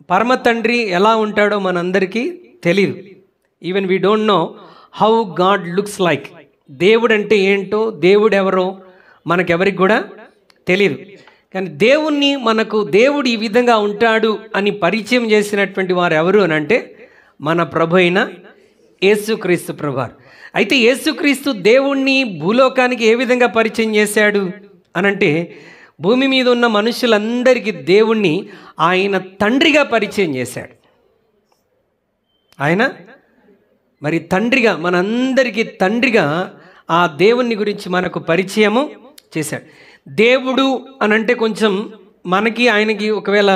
పరమ తండ్రి ఎలా ఉంటాడో మనందరికీ తెలియదు. Even we don't know how God looks like. దేవుడు అంటే ఏంటో, దేవుడు ఎవరో మనకెవరికి కూడా తెలియదు. కానీ దేవుడు ఈ విధంగా ఉంటాడు అని పరిచయం చేసినటువంటి వారు ఎవరు అని అంటే మన ప్రభు అయిన యేసుక్రీస్తు ప్రభువారు. అయితే యేసుక్రీస్తు దేవుణ్ణి భూలోకానికి ఏ విధంగా పరిచయం చేశాడు అనంటే, భూమి మీద ఉన్న మనుషులందరికీ దేవుణ్ణి ఆయన తండ్రిగా పరిచయం చేశాడు. ఆయన మరి తండ్రిగా, మనందరికీ తండ్రిగా ఆ దేవుణ్ణి గురించి మనకు పరిచయము చేశాడు. దేవుడు అనంటే కొంచెం మనకి ఆయనకి ఒకవేళ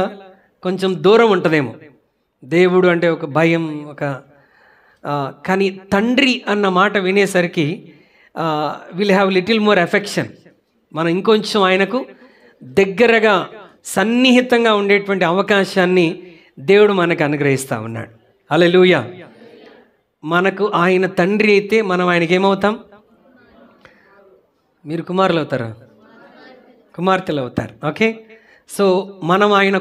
కొంచెం దూరం ఉంటుందేమో. దేవుడు అంటే ఒక భయం, కానీ తండ్రి అన్న మాట వినేసరికి will have little more affection. మనం ఇంకొంచెం ఆయనకు దగ్గరగా సన్నిహితంగా ఉండేటువంటి అవకాశాన్ని దేవుడు మనకు అనుగ్రహిస్తూ ఉన్నాడు. హల్లెలూయా. మనకు ఆయన తండ్రి అయితే మనం ఆయనకి ఏమవుతాం? మీరు కుమారులు అవుతారా? కుమార్తెలు అవుతారు. ఓకే. సో మనం ఆయన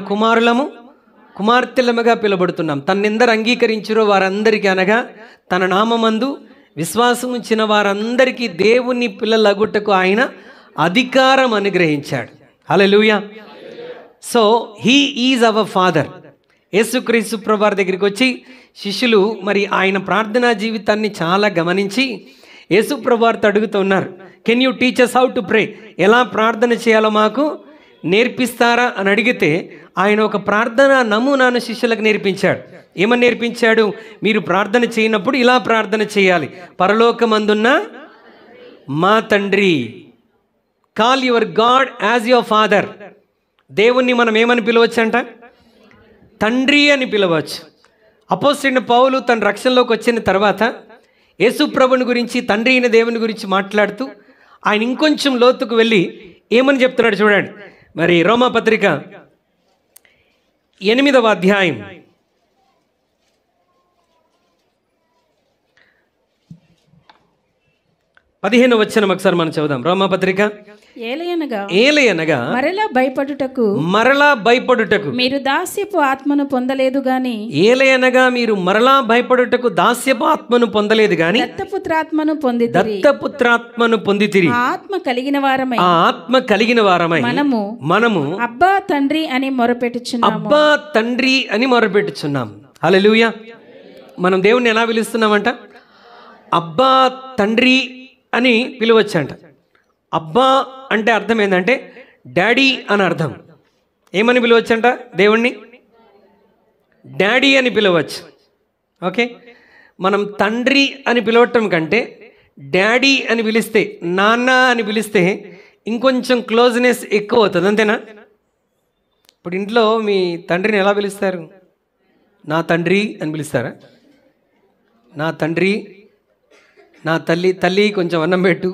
కుమార్తెలముగా పిలువబడుతున్నాం. తన్నిందరు అంగీకరించురో వారందరికీ, అనగా తన నామమందు విశ్వాసం ఉంచిన వారందరికీ దేవుని పిల్లలగుటకు ఆయన అధికారం అనుగ్రహించాడు. Hallelujah. So he is our father. యేసుక్రీస్తు ప్రభువారి దగ్గరికి వచ్చి శిష్యులు మరి ఆయన ప్రార్థనా జీవితాన్ని చాలా గమనించి యేసు ప్రభువారితో అడుగుతున్నారు, can you teach us how to pray? ఎలా ప్రార్థన చేయాలో మాకు నేర్పిస్తారా అని అడిగితే ఆయన ఒక ప్రార్థన నమూనాను శిష్యులకు నేర్పించాడు. ఏమని నేర్పించాడు? మీరు ప్రార్థన చేయనప్పుడు ఇలా ప్రార్థన చేయాలి. పరలోకమందున్న మా తండ్రి, call your God as your father. దేవుణ్ణి మనం ఏమని పిలవచ్చు అంట? తండ్రి అని పిలవచ్చు. అపోస్తలుడైన పౌలు తన రక్షణలోకి వచ్చిన తర్వాత యేసు ప్రభుని గురించి, తండ్రి అయిన దేవుని గురించి మాట్లాడుతూ ఆయన ఇంకొంచెం లోతుకు వెళ్ళి ఏమని చెప్తున్నాడు చూడండి. మరి రోమాపత్రిక 8వ అధ్యాయం 15వ వచనం ఒకసారి మనం చదువుదాం. రోమాపత్రిక, ఏలయనగా మరలా భయపడుటకు మీరు దాస్యపు ఆత్మను పొందలేదు గాని, ఏలయనగా మీరు మరలా భయపడుటకు దాస్యపు ఆత్మను పొందలేదు గాని దత్తపుత్రాత్మను పొందితిరి. ఆత్మ కలిగిన వారమై మనము అబ్బా తండ్రి అని మొరపెట్టుచున్నాం. హల్లెలూయా. మనం దేవుణ్ణి ఎలా పిలుస్తున్నామంట? అబ్బా తండ్రి అని పిలవచ్చంట. అబ్బా అంటే అర్థం ఏంటంటే డాడీ అని అర్థం. ఏమని పిలవచ్చంట? దేవుణ్ణి డాడీ అని పిలవచ్చు. ఓకే. మనం తండ్రి అని పిలవటం కంటే డాడీ అని పిలిస్తే, నాన్న అని పిలిస్తే ఇంకొంచెం క్లోజ్నెస్ ఎక్కువ అవుతుంది. అంతేనా? ఇప్పుడు ఇంట్లో మీ తండ్రిని ఎలా పిలుస్తారు? నా తండ్రి అని పిలుస్తారా? నా తండ్రి, నా తల్లి కొంచెం అన్నం పెట్టు,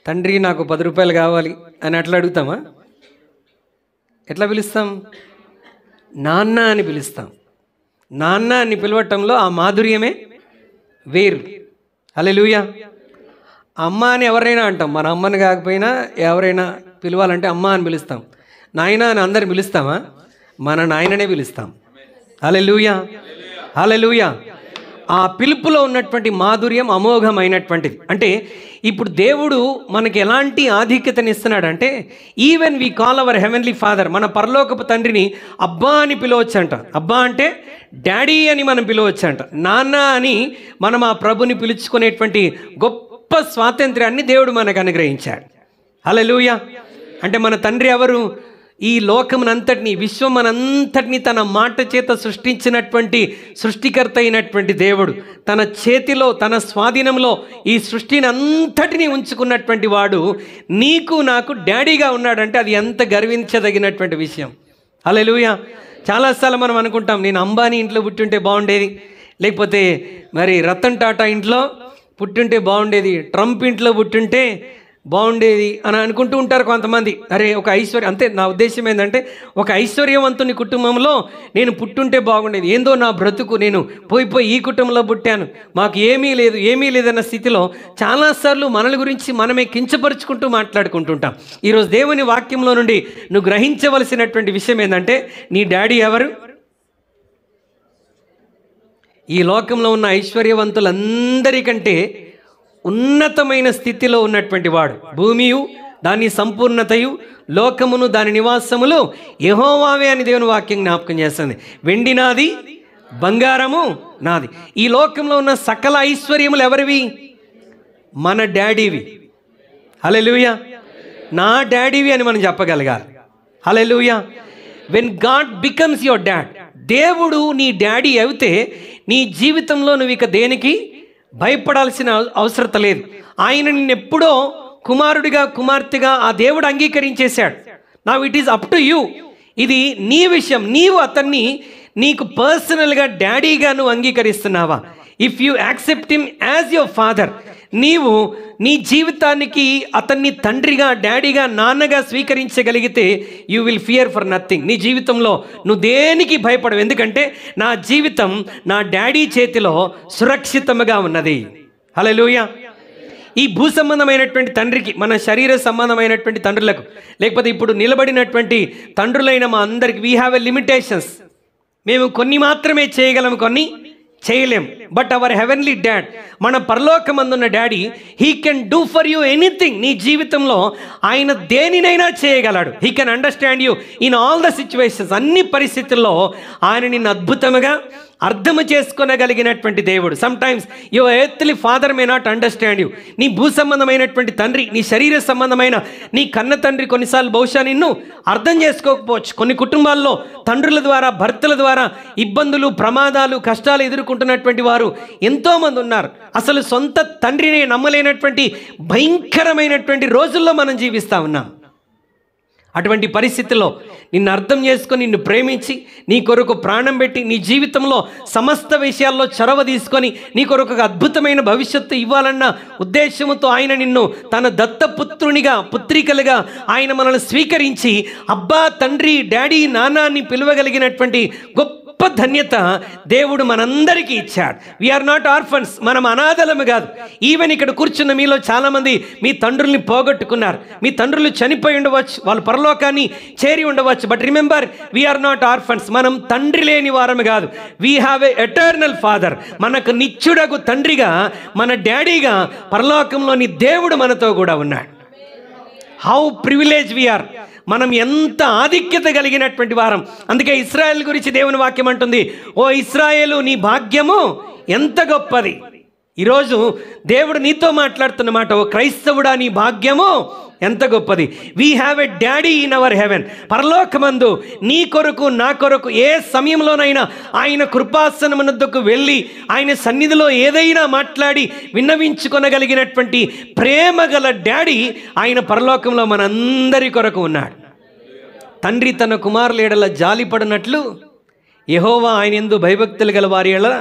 తండ్రి నాకు 10 రూపాయలు కావాలి అని అట్లా అడుగుతామా? ఎట్లా పిలుస్తాం? నాన్న అని పిలుస్తాం. నాన్న అని పిలవటంలో ఆ మాధుర్యమే వేరు. హల్లెలూయా. అమ్మ అని ఎవరైనా అంటాం. మన అమ్మని కాకపోయినా ఎవరైనా పిలవాలంటే అమ్మ అని పిలుస్తాం. నాయన అని అందరు పిలుస్తామా? మన నాయననే పిలుస్తాం. హల్లెలూయా, హల్లెలూయా. ఆ పిలుపులో ఉన్నటువంటి మాధుర్యం అమోఘమైనటువంటిది. అంటే ఇప్పుడు దేవుడు మనకి ఎలాంటి ఆధిక్యతని ఇస్తున్నాడంటే, even we call our heavenly father, మన పరలోకపు తండ్రిని అబ్బా అని పిలవచ్చంట. అబ్బా అంటే డాడీ అని మనం పిలవచ్చంట. నాన్న అని మనం ఆ ప్రభుని పిలుచుకునేటువంటి గొప్ప స్వాతంత్ర్యాన్ని దేవుడు మనకు అనుగ్రహించాడు. హల్లెలూయా. అంటే మన తండ్రి ఎవరు? ఈ లోకమునంతటిని, విశ్వమనంతటిని తన మాట చేత సృష్టించినటువంటి సృష్టికర్త అయినటువంటి దేవుడు, తన చేతిలో, తన స్వాధీనంలో ఈ సృష్టిని అంతటినీ ఉంచుకున్నటువంటి వాడు నీకు నాకు డాడీగా ఉన్నాడంటే అది ఎంత గర్వించదగినటువంటి విషయం. హల్లెలూయా. చాలాసార్లు మనం అనుకుంటాం, నేను అంబానీ ఇంట్లో పుట్టుంటే బాగుండేది, లేకపోతే మరి రతన్ టాటా ఇంట్లో పుట్టుంటే బాగుండేది, ట్రంప్ ఇంట్లో పుట్టుంటే బాగుండేది అని అనుకుంటూ ఉంటారు కొంతమంది. అరే ఒక ఐశ్వర్యం, అంతే నా ఉద్దేశం ఏంటంటే ఒక ఐశ్వర్యవంతుని కుటుంబంలో నేను పుట్టుంటే బాగుండేది, ఏందో నా బ్రతుకు, నేను పోయి ఈ కుటుంబంలో పుట్టాను, మాకు ఏమీ లేదన్న స్థితిలో చాలాసార్లు మనల గురించి మనమే కించపరుచుకుంటూ మాట్లాడుకుంటుంటాం. ఈరోజు దేవుని వాక్యంలో నుండి నువ్వు గ్రహించవలసినటువంటి విషయం ఏంటంటే నీ డాడీ ఎవరు? ఈ లోకంలో ఉన్న ఐశ్వర్యవంతులందరికంటే ఉన్నతమైన స్థితిలో ఉన్నటువంటి వాడు. భూమియు దాని సంపూర్ణతయు, లోకమును దాని నివాసములు యెహోవావే అని దేవుని వాక్యం జ్ఞాపకం చేస్తుంది. వెండి నాది, బంగారము నాది. ఈ లోకంలో ఉన్న సకల ఐశ్వర్యములు ఎవరివి? మన డాడీవి. హల్లెలూయా. నా డాడీవి అని మనం చెప్పగలగాలి. Hallelujah. When God becomes your dad, దేవుడు నీ డాడీ అయితే నీ జీవితంలో నువ్వు ఇక దేనికి భయపడాల్సిన అవసరత లేదు. ఆయన నిన్నెప్పుడో కుమారుడిగా కుమార్తెగా ఆ దేవుడు అంగీకరించేశాడు. Now it is up to you. ఇది నీ విషయం. నీవు అతన్ని నీకు పర్సనల్గా డాడీగా నువ్వు అంగీకరిస్తున్నావా? If you accept him as your father, నీవు నీ జీవితానికి అతన్ని తండ్రిగా, డాడీగా, నాన్నగా స్వీకరించగలిగితే you will fear for nothing. నీ జీవితంలో నువ్వు దేనికి భయపడవు. ఎందుకంటే నా జీవితం నా డాడీ చేతిలో సురక్షితంగా ఉన్నది. హల్లెలూయా. ఈ భూ సంబంధమైనటువంటి తండ్రికి, మన శరీర సంబంధమైనటువంటి తండ్రులకు, లేకపోతే ఇప్పుడు నిలబడినటువంటి తండ్రులైన మా అందరికి వీ హ్యావ్ ఎ లిమిటేషన్స్. మేము కొన్ని మాత్రమే చేయగలం, కొన్ని చేయలేం. బట్ అవర్ హెవెన్లీ డాడ్, మన పరలోకమందున్న daddy, he can do for you anything. నీ జీవితంలో ఆయన దేనినైనా చేయగలడు. He can understand you in all the situations. అన్ని పరిస్థితుల్లో ఆయన నిన్ను అద్భుతంగా అర్థము చేసుకోగలిగినటువంటి దేవుడు. Sometimes your earthly father may not understand you. నీ భూ సంబంధమైనటువంటి తండ్రి, నీ శరీర సంబంధమైన నీ కన్న తండ్రి కొన్నిసార్లు బహుశా నిన్ను అర్థం చేసుకోకపోవచ్చు. కొన్ని కుటుంబాల్లో తండ్రుల ద్వారా, భర్తల ద్వారా ఇబ్బందులు, ప్రమాదాలు, కష్టాలు ఎదుర్కొంటున్నటువంటి వారు ఎంతోమంది ఉన్నారు. అసలు సొంత తండ్రిని నమ్మలేనటువంటి భయంకరమైనటువంటి రోజుల్లో మనం జీవిస్తూ ఉన్నాం. అటువంటి పరిస్థితుల్లో నిన్ను అర్థం చేసుకొని, నిన్ను ప్రేమించి, నీ కొరకు ప్రాణం పెట్టి, నీ జీవితంలో సమస్త విషయాల్లో చొరవ తీసుకొని నీ కొరకు ఒక అద్భుతమైన భవిష్యత్తు ఇవ్వాలన్న ఉద్దేశంతో ఆయన నిన్ను తన దత్తపుత్రునిగా, పుత్రికలుగా ఆయన మనల్ని స్వీకరించి అబ్బా, తండ్రి, డాడీ, నాన్న అని పిలవగలిగినటువంటి గొప్ప ధన్యత దేవుడు మనందరికీ ఇచ్చాడు. We are not orphans. మనం అనాథలము కాదు. ఈవెన్ ఇక్కడ కూర్చున్న మీలో చాలామంది మీ తండ్రుల్ని పోగొట్టుకున్నారు. మీ తండ్రులు చనిపోయి ఉండవచ్చు, వాళ్ళు పరలోకాన్ని చేరి ఉండవచ్చు. But remember, we are not orphans. మనం తండ్రి లేని వారము కాదు. We have a eternal father. మనకు నిత్యుడగు తండ్రిగా, మన డాడీగా పరలోకంలోని దేవుడు మనతో కూడా ఉన్నాడు. How privilege we are. మనం ఎంత ఆధిక్యత కలిగినటువంటి వారం. అందుకే ఇశ్రాయేలు గురించి దేవుని వాక్యం అంటుంది, ఓ ఇశ్రాయేలు, నీ భాగ్యము ఎంత గొప్పది. ఈరోజు దేవుడు నీతో మాట్లాడుతున్నమాట, ఓ క్రైస్తవుడా, నీ భాగ్యము ఎంత గొప్పది. We have a daddy in our heaven. పరలోకమందు నీ కొరకు, నా కొరకు ఏ సమయంలోనైనా ఆయన కృపాసనమునొద్దకు వెళ్ళి ఆయన సన్నిధిలో ఏదైనా మాట్లాడి విన్నవించుకొనగలిగినటువంటి ప్రేమ గల డాడీ ఆయన పరలోకంలో మనందరి కొరకు ఉన్నాడు. తండ్రి తన కుమారుల ఎడల జాలిపడినట్లు యెహోవా ఆయన యందు భయభక్తులు గల వారి ఎడల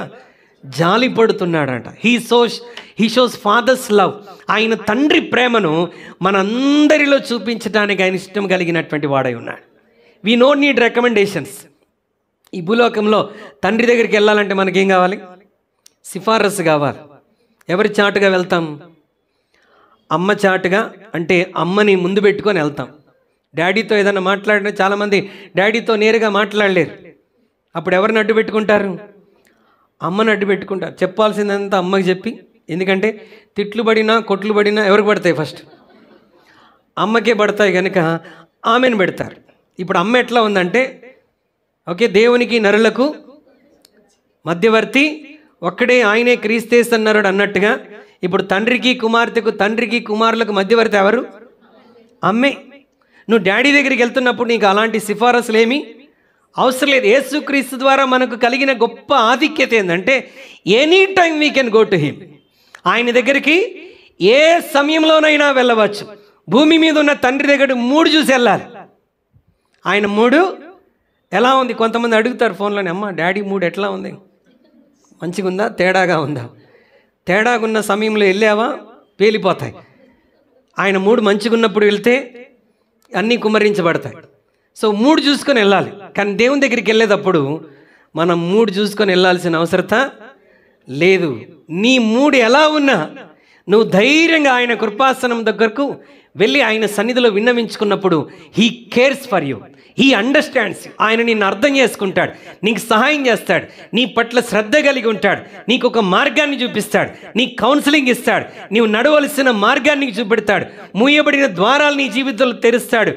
జాలిపడుతున్నాడంట. He shows father's love. ఆయన తండ్రి ప్రేమను మనందరిలో చూపించడానికి ఆయన ఇష్టం కలిగినటువంటి వాడై ఉన్నాడు. We know need recommendations. ఈ భూలోకంలో తండ్రి దగ్గరికి వెళ్ళాలంటే మనకేం కావాలి? సిఫారసు కావాలి. ఎవరి చాటుగా వెళ్తాం? అమ్మ చాటుగా, అంటే అమ్మని ముందు పెట్టుకొని వెళ్తాం. డాడీతో ఏదైనా మాట్లాడినా చాలామంది డాడీతో నేరుగా మాట్లాడలేరు. అప్పుడు ఎవరిని అడ్డు పెట్టుకుంటారు? అమ్మని అడ్డు పెట్టుకుంటారు. చెప్పాల్సిందంతా అమ్మకి చెప్పి, ఎందుకంటే తిట్లు పడినా కొట్లు పడినా ఎవరికి పడతాయి? ఫస్ట్ అమ్మకే పడతాయి కనుక ఆమెను పెడతారు. ఇప్పుడు అమ్మ ఎట్లా ఉందంటే, ఓకే, దేవునికి నరులకు మధ్యవర్తి ఒక్కడే, ఆయనే క్రీస్తేస్తన్నాడు అన్నట్టుగా ఇప్పుడు తండ్రికి కుమార్తెకు, తండ్రికి కుమారులకు మధ్యవర్తి ఎవరు? అమ్మే. నువ్వు డాడీ దగ్గరికి వెళ్తున్నప్పుడు నీకు అలాంటి సిఫారసులు ఏమీ అవసరం లేదు. యేసుక్రీస్తు ద్వారా మనకు కలిగిన గొప్ప ఆధిక్యత ఏంటంటే, any time we can go to him. ఆయన దగ్గరికి ఏ సమయంలోనైనా వెళ్ళవచ్చు. భూమి మీద ఉన్న తండ్రి దగ్గర 3 చూసి వెళ్ళాలి. ఆయన 3 ఎలా ఉంది? కొంతమంది అడుగుతారు ఫోన్లోనే, అమ్మ డాడీ 3 ఎట్లా ఉంది? మంచిగా ఉందా, తేడాగా ఉందా? తేడాగున్న సమయంలో వెళ్ళావా పేలిపోతాయి. ఆయన మూడు మంచిగా ఉన్నప్పుడు వెళ్తే అన్నీ కుమ్మరించబడతాయి. సో మూడు చూసుకొని వెళ్ళాలి. కానీ దేవుని దగ్గరికి వెళ్ళేటప్పుడు మనం మూడు చూసుకొని వెళ్ళాల్సిన అవసరత లేదు. నీ మూడు ఎలా ఉన్నా నువ్వు ధైర్యంగా ఆయన కృపాసనం దగ్గరకు వెళ్ళి ఆయన సన్నిధిలో విన్నవించుకున్నప్పుడు he cares for you, he understands. ఆయన నిన్ను అర్థం చేసుకుంటాడు, నీకు సహాయం చేస్తాడు, నీ పట్ల శ్రద్ధ కలిగి ఉంటాడు, నీకు ఒక మార్గాన్ని చూపిస్తాడు, నీకు కౌన్సిలింగ్ ఇస్తాడు, నీవు నడవలసిన మార్గాన్ని చూపెడతాడు, మూయబడిన ద్వారాలు నీ జీవితంలో తెరుస్తాడు.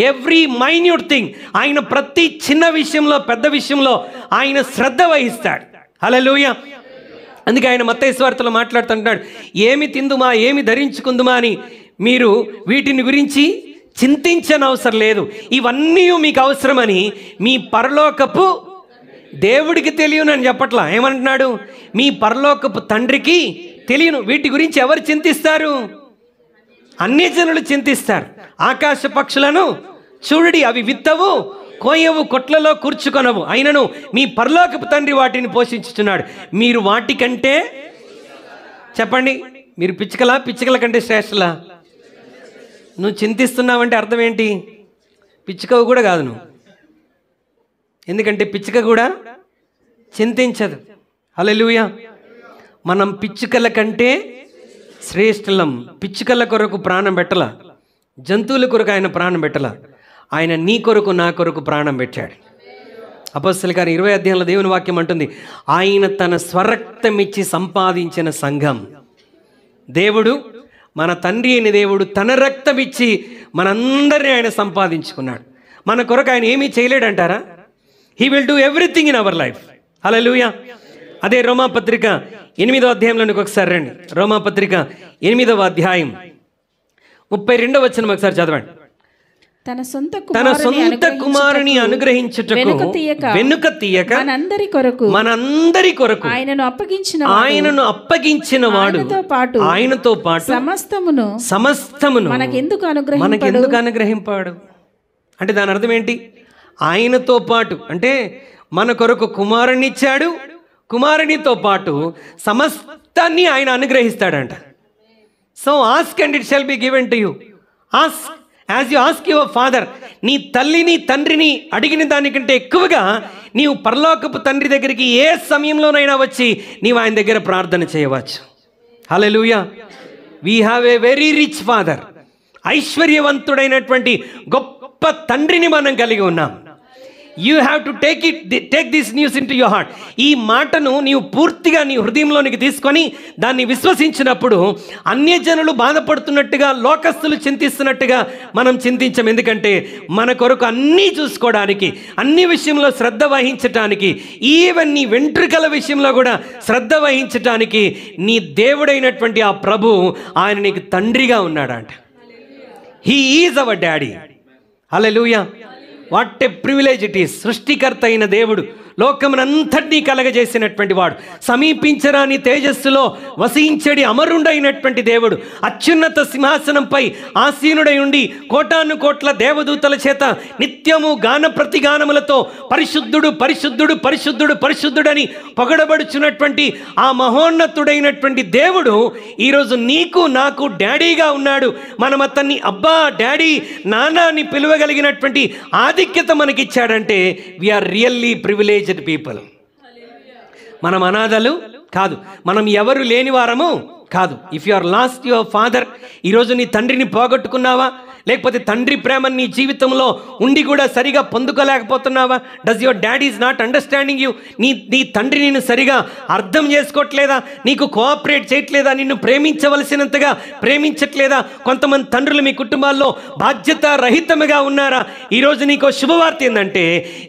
ఎవ్రీ మైన్యూట్ థింగ్, ఆయన ప్రతి చిన్న విషయంలో పెద్ద విషయంలో ఆయన శ్రద్ధ వహిస్తాడు. హల్లెలూయా. అందుకే ఆయన మత్తయి సువార్తలో మాట్లాడుతుంటాడు, ఏమి తిందుమా ఏమి ధరించుకుందుమా అని మీరు వీటిని గురించి చింతించనవసరం లేదు, ఇవన్నీ మీకు అవసరమని మీ పరలోకపు దేవుడికి తెలియను అని చెప్పట్లా. ఏమంటున్నాడు? మీ పరలోకపు తండ్రికి తెలియను. వీటి గురించి ఎవరు చింతిస్తారు? అన్ని జనులు చింతిస్తారు. ఆకాశ పక్షులను చూడడి, అవి విత్తవు, కోయవు, కొట్లలో కూర్చుకొనవు, అయినను మీ పరలోకపు తండ్రి వాటిని పోషించుచున్నాడు. మీరు వాటికంటే, చెప్పండి, మీరు పిచ్చుకల కంటే శ్రేష్ఠలా? నువ్వు చింతిస్తున్నావంటే అర్థం ఏంటి? పిచ్చుకవు కూడా కాదు నువ్వు. ఎందుకంటే పిచ్చుక కూడా చింతించదు. హల్లెలూయా. మనం పిచ్చుకల కంటే శ్రేష్ఠలం. పిచ్చుకల కొరకు ప్రాణం పెట్టల, జంతువుల కొరకు ఆయన ప్రాణం పెట్టల, ఆయన నీ కొరకు నా కొరకు ప్రాణం పెట్టాడు. అపొస్తలుల కార్యం 20వ అధ్యాయంలో దేవుని వాక్యం అంటుంది, ఆయన తన స్వరక్తం ఇచ్చి సంపాదించిన సంఘం. దేవుడు, మన తండ్రి అయిన దేవుడు తన రక్తం ఇచ్చి మనందరినీ ఆయన సంపాదించుకున్నాడు. మన కొరకు ఆయన ఏమీ చేయలేడంటారా? He will do everything in our life. Hallelujah. అదే రోమాపత్రిక 8వ అధ్యాయంలోనికి ఒకసారి రండి. రోమాపత్రిక 8వ అధ్యాయం 32వ వచనం ఒకసారి చదవండి. తన సొంత కుమారుని అనుగ్రహించుటకు వెనుక తీయక మనందరి కొరకు ఆయనను అప్పగించిన వాడు ఆయనతో పాటు సమస్తమును మనకెందుకు అనుగ్రహింపాడు? అంటే దాని అర్థం ఏంటి? ఆయనతో పాటు అంటే మన కొరకు కుమారుని ఇచ్చాడు, కుమారునితో పాటు సమస్తాన్ని ఆయన అనుగ్రహిస్తాడంట. So ask and it shall be given to you. Ask as you ask your father. నీ తల్లిని తండ్రిని అడిగిన దానికంటే ఎక్కువగా నీవు పరలోకపు తండ్రి దగ్గరికి ఏ సమయంలోనైనా వచ్చి నీవు ఆయన దగ్గర ప్రార్థన చేయవచ్చు. Hallelujah. We have a very rich father. ఐశ్వర్యవంతుడైనటువంటి గొప్ప తండ్రిని మనం కలిగి ఉన్నాం. You have to take this news into your heart. ఈ మాటను నీవు పూర్తిగా నీ హృదయంలోనికి తీసుకొని దాన్ని విశ్వసించినప్పుడు అన్యజనులు బాధపడుతున్నట్టుగా, లోకస్తులు చింతిస్తున్నట్టుగా మనం చింతించం. ఎందుకంటే మన కొరకు అన్నీ చూసుకోవడానికి, అన్ని విషయంలో శ్రద్ధ వహించటానికి, ఈవెన్ నీ వెంట్రుకల విషయంలో కూడా శ్రద్ధ వహించటానికి నీ దేవుడైనటువంటి ఆ ప్రభు ఆయన నీకు తండ్రిగా ఉన్నాడంట. He is hour daddy. Hallelujah. What a privilege it is. సృష్టికర్త అయిన దేవుడు, లోకమునంతటినీ కలగజేసినటువంటి వాడు, సమీపించరాని తేజస్సులో వసించడి అమరుండైనటువంటి దేవుడు, అత్యున్నత సింహాసనంపై ఆసీనుడై ఉండి కోటాను కోట్ల దేవదూతల చేత నిత్యము గాన ప్రతిగానములతో పరిశుద్ధుడు పరిశుద్ధుడు పరిశుద్ధుడు పరిశుద్ధుడని పొగడబడుచున్నటువంటి ఆ మహోన్నతుడైనటువంటి దేవుడు ఈరోజు నీకు నాకు డాడీగా ఉన్నాడు. మనం అతన్ని అబ్బా, డాడీ, నాన్న అని పిలవగలిగినటువంటి ఆధిక్యత మనకిచ్చాడంటే వీఆర్ రియల్లీ ప్రివిలేజ్డ్ పీపుల్. మనం అనాథలు కాదు, మనం ఎవరు లేని వారము కాదు. If you are lost your father, ఈరోజు నీ తండ్రిని పోగొట్టుకున్నావా? లేకపోతే తండ్రి ప్రేమని నీ జీవితంలో ఉండి కూడా సరిగా పొందుకోలేకపోతున్నావా? Does your daddy is not understanding you? నీ తండ్రి నిన్ను సరిగా అర్థం చేసుకోవట్లేదా? నీకు కోఆపరేట్ చేయట్లేదా? నిన్ను ప్రేమించవలసినంతగా ప్రేమించట్లేదా? కొంతమంది తండ్రులు మీ కుటుంబాల్లో బాధ్యత రహితముగా ఉన్నారా? ఈరోజు నీకు శుభవార్త ఏంటంటే,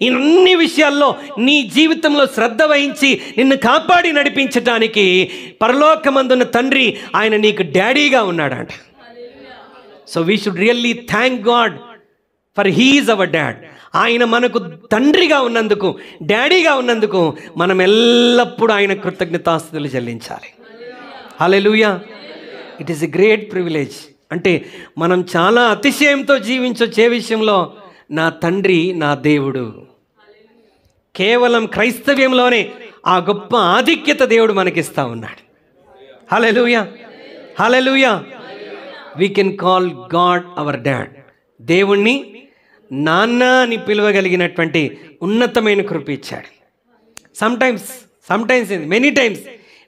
ఈ అన్ని విషయాల్లో నీ జీవితంలో శ్రద్ధ వహించి నిన్ను కాపాడి నడిపించటానికి పరలోకమందున్న తండ్రి ఆయన నీకు డాడీగా ఉన్నాడంట. So we should really thank God for he is hour dad. ఆయన మనకు తండ్రిగా ఉన్నందుకు, డాడీగా ఉన్నందుకు మనం ఎల్లప్పుడూ ఆయన కృతజ్ఞతాస్తుతులు చెల్లించాలి. Hallelujah. It is a great privilege. అంటే మనం చాలా అతిశయంతో జీవించొచ్చు ఏ విషయంలో? నా తండ్రి నా దేవుడు. కేవలం క్రైస్తవ్యంలోనే ఆ గొప్ప ఆధిక్యత దేవుడు మనకిస్తా ఉన్నాడు. Hallelujah. Hallelujah. We can call God our dad. దేవుణ్ణి నాన్న అని పిలవగలిగినటువంటి ఉన్నతమైన కృప ఇచ్చాడు. Sometimes many times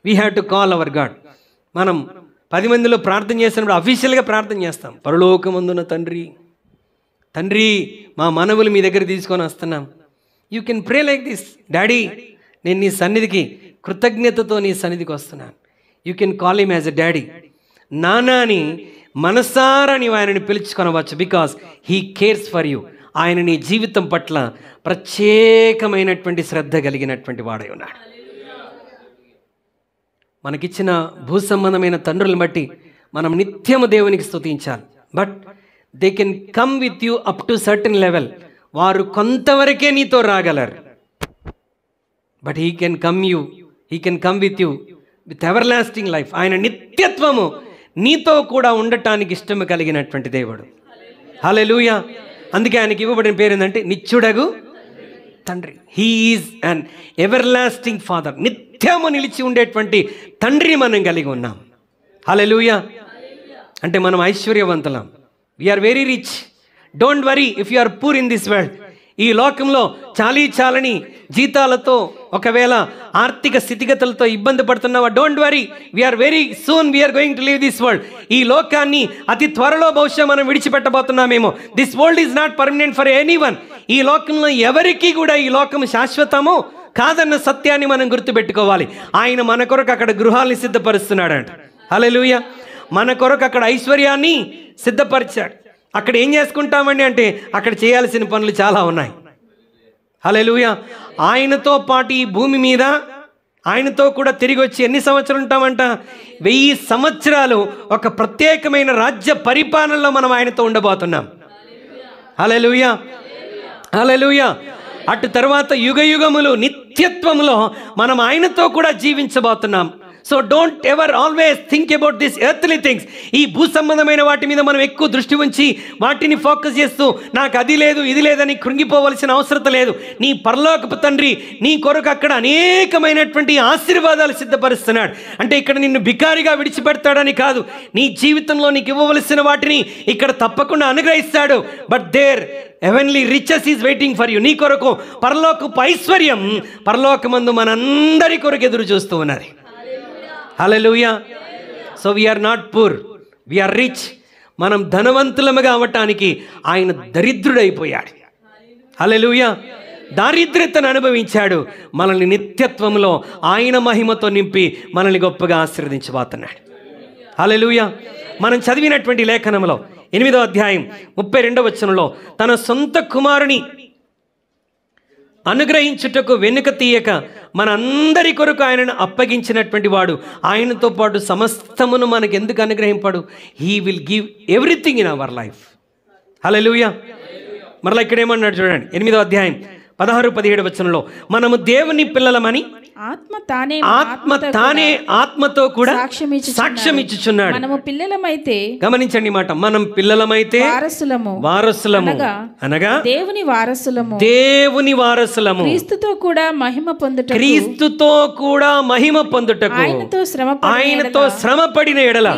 we have to call our God. మనం 10 మందిలో ప్రార్థన చేసినప్పుడు అఫీషియల్గా ప్రార్థన చేస్తాం. పరలోకమందున తండ్రి, తండ్రి మా మనవులు మీ దగ్గర తీసుకొని వస్తున్నాం. You can pray like this. Daddy, నేను నీ సన్నిధికి కృతజ్ఞతతో నీ సన్నిధికి వస్తున్నాను. You can call him as a daddy. నాన్న అని మనసారా నీవు ఆయనని పిలుచుకొనవచ్చు. Because he cares for you. ఆయన నీ జీవితం పట్ల ప్రత్యేకమైనటువంటి శ్రద్ధ కలిగినటువంటి వాడై ఉన్నాడు. మనకిచ్చిన భూ సంబంధమైన తండ్రులను బట్టి మనం నిత్యము దేవునికి స్తుతించాలి. But they can come with you up to certain level. వారు కొంతవరకే నీతో రాగలరు. But he can come with you with everlasting life. ఆయన నిత్యత్వము నీతో కూడా ఉండటానికి ఇష్టము కలిగినటువంటి దేవుడు. హల్లెలూయా. అందుకే ఆయనకి ఇవ్వబడిన పేరు ఏంటంటే నిత్యుడగు తండ్రి. He is an ever lasting father. నిత్యము నిలిచి ఉండేటువంటి తండ్రిని మనం కలిగి ఉన్నాం. హల్లెలూయా. అంటే మనం ఐశ్వర్యవంతులం. We are very rich. Don't worry if you are poor in this world. ఈ లోకంలో చాలని జీతాలతో ఒకవేళ ఆర్థిక స్థితిగతులతో ఇబ్బంది పడుతున్నావా, don't worry. We are very soon we are going to leave this world. ఈ లోకాన్ని అతి త్వరలో బహుశా మనం విడిచిపెట్టబోతున్నామేమో. This world is not permanent for anyone. ఈ లోకంలో ఎవరికి కూడా ఈ లోకం శాశ్వతము కాదన్న సత్యాన్ని మనం గుర్తుపెట్టుకోవాలి. ఆయన మన కొరకు అక్కడ గృహాల్ని సిద్ధపరుస్తున్నాడంట. హల్లెలూయా. మన కొరకు అక్కడ ఐశ్వర్యాన్ని సిద్ధపరిచాడు. అక్కడ ఏం చేసుకుంటామండి అంటే అక్కడ చేయాల్సిన పనులు చాలా ఉన్నాయి. హల్లెలూయా. ఆయనతో పాటు ఈ భూమి మీద ఆయనతో కూడా తిరిగి వచ్చి ఎన్ని సంవత్సరాలు ఉంటామంట? 1000 సంవత్సరాలు ఒక ప్రత్యేకమైన రాజ్య పరిపాలనలో మనం ఆయనతో ఉండబోతున్నాం. హల్లెలూయా. హల్లెలూయా. అటు తర్వాత యుగ యుగములు నిత్యత్వములో మనం ఆయనతో కూడా జీవించబోతున్నాం. So don't ever always think about this earthly things. ఈ భూ సంబంధమైన వాటి మీద మనం ఎక్కువ దృష్టి ఉంచి వాటిని ఫోకస్ చేస్తూ నాకు అది లేదు ఇది లేదని కృంగిపోవలసిన అవసరం లేదు. నీ పరలోకపు తండ్రి నీ కొరకు అక్కడ అనేకమైనటువంటి ఆశీర్వాదాలు సిద్ధపరుస్తున్నాడు. అంటే ఇక్కడ నిన్ను బికారిగా విడిచిపెడతాడని కాదు. నీ జీవితంలో నీకు ఇవ్వవలసిన వాటిని ఇక్కడ తప్పకుండా అనుగ్రహిస్తాడు. But there heavenly riches is waiting for you. నీ కొరకు పరలోకపు ఐశ్వర్యం పరలోకమందు మనందరి కొరకు ఎదురు చూస్తూ ఉన్నది. Hallelujah. So we are not poor, we are rich. మనం ధనవంతులముగా అవ్వటానికి ఆయన దరిద్రుడైపోయాడు. హల్లెలూయా. దారిద్ర్యతను అనుభవించాడు. మనల్ని నిత్యత్వంలో ఆయన మహిమతో నింపి మనల్ని గొప్పగా ఆశీర్వదించబోతున్నాడు. హల్లెలూయా. మనం చదివినటువంటి లేఖనంలో 8వ అధ్యాయం 32వ వచనంలో తన సొంత కుమారుని అనుగ్రహించుటకు వెనుక తీయక మనందరి కొరకు ఆయనను అప్పగించినటువంటి వాడు ఆయనతో పాటు సమస్తమును మనకు ఎందుకు అనుగ్రహింపాడు? He will give everything in our life. Hallelujah. మరలా ఇక్కడ ఏమన్నాడు చూడండి, 8వ అధ్యాయం 16-17 వచనంలో మనము దేవుని పిల్లలమని ఆత్మ తానే ఆత్మతో కూడా సాక్ష్యం ఇచ్చుచున్నాడు. మనము పిల్లలమైతే, గమనించండి మాట, మనం పిల్లలమైతే వారసులము అనగా దేవుని వారసులము క్రీస్తుతో కూడా మహిమ పొందుటకు ఆయనతో శ్రమపడిన ఎడల.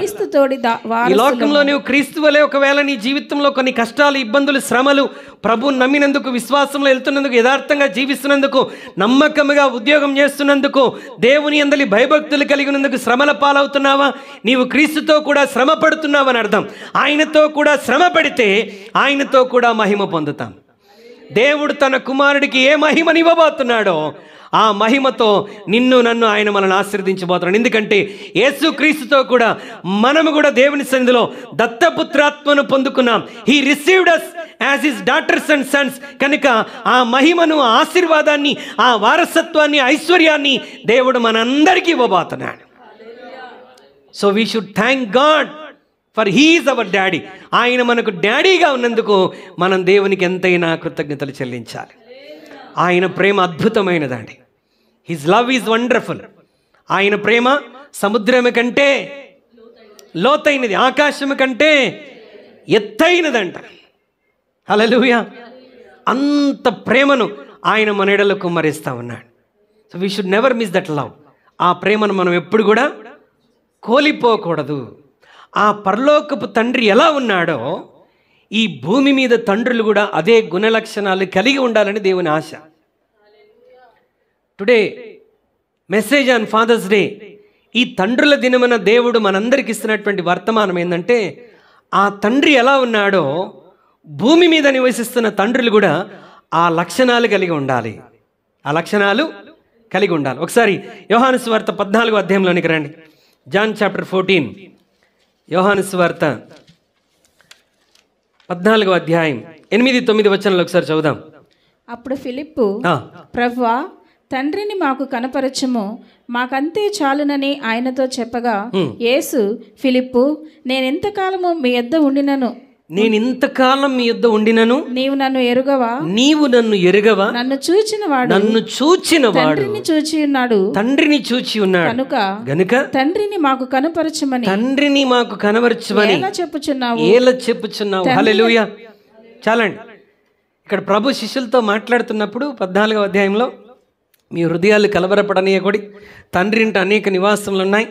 ఈ లోకంలో నీవు క్రీస్తు వలె ఒకవేళ నీ జీవితంలో కొన్ని కష్టాలు, ఇబ్బందులు, శ్రమలు, ప్రభు నమ్మినందుకు, విశ్వాసంలో వెళ్తున్నందుకు, యథార్థంగా జీవిస్తున్నందుకు, నమ్మకముగా ఉద్యోగం చేస్తున్నందుకు, దేవుని యందలి భయభక్తులు కలిగినందుకు శ్రమల పాలవుతున్నావా? నీవు క్రీస్తుతో కూడా శ్రమ పడుతున్నావని అర్థం. ఆయనతో కూడా శ్రమ పడితే ఆయనతో కూడా మహిమ పొందుతాం. దేవుడు తన కుమారుడికి ఏ మహిమనివ్వబోతున్నాడో ఆ మహిమతో నిన్ను నన్ను ఆయన మనల్ని ఆశీర్వదించబోతున్నాడు. ఎందుకంటే యేసు క్రీస్తుతో కూడా మనము కూడా దేవుని సన్నిధిలో దత్తపుత్రాత్మను పొందుకున్నాం. He received us as his daughters and sons. కనుక ఆ మహిమను, ఆశీర్వాదాన్ని, ఆ వారసత్వాన్ని, ఐశ్వర్యాన్ని దేవుడు మనందరికీ ఇవ్వబోతున్నాడు. So we should thank God for he is hour daddy. ఆయన మనకు డాడీగా ఉన్నందుకు మనం దేవునికి ఎంతైనా కృతజ్ఞతలు చెల్లించాలి. ఆయన ప్రేమ అద్భుతమైనదండి. His love is wonderful. ఆయన ప్రేమ సముద్రము కంటే లోతైనది, ఆకాశము కంటే ఎత్తైనదంట. హల్లెలూయా. అంత ప్రేమను ఆయన మన ఎడలో కుమ్మరిస్తూ ఉన్నాడు. So we should never miss that love. ఆ ప్రేమను మనం ఎప్పుడు కూడా కోల్పోకూడదు. ఆ పరలోకపు తండ్రి ఎలా ఉన్నాడో ఈ భూమి మీద తండ్రులు కూడా అదే గుణలక్షణాలు కలిగి ఉండాలని దేవుని ఆశ. Today message on Father's Day, ఈ తండ్రుల దినమున దేవుడు మనందరికి ఇస్తున్నటువంటి వర్తమానం ఏంటంటే, ఆ తండ్రి ఎలా ఉన్నాడో భూమి మీద నివసిస్తున్న తండ్రులు కూడా ఆ లక్షణాలు కలిగి ఉండాలి. ఆ లక్షణాలు కలిగి ఉండాలి. ఒకసారి యోహాను సువార్త 14వ అధ్యాయంలోనికి రండి. జాన్ చాప్టర్ 14, యోహాను సువార్త 14వ అధ్యాయం 8-9 వచనాలు ఒకసారి చదువుదాం. అప్పుడు ఫిలిప్పు, ప్రభువా, తండ్రిని మాకు కనపరచుము, మాకంతే చాలునని ఆయనతో చెప్పగా, యేసు, ఫిలిప్పు, నేనెంతకాలము మీ యొద్ద ఉండినను, నీవు నన్ను ఎరుగవా, నన్ను చూచినవాడు తండ్రిని చూచి ఉన్నాడు గనుక తండ్రిని మాకు కనపరచమని ఎలా చెప్పుచున్నావు. హల్లెలూయా. చాలండి. ఇక్కడ ప్రభు శిష్యులతో మాట్లాడుతున్నప్పుడు 14వ అధ్యాయంలో, మీ హృదయాలు కలవరపడనీయకూడి, తండ్రి ఇంట అనేక నివాసములు ఉన్నాయి,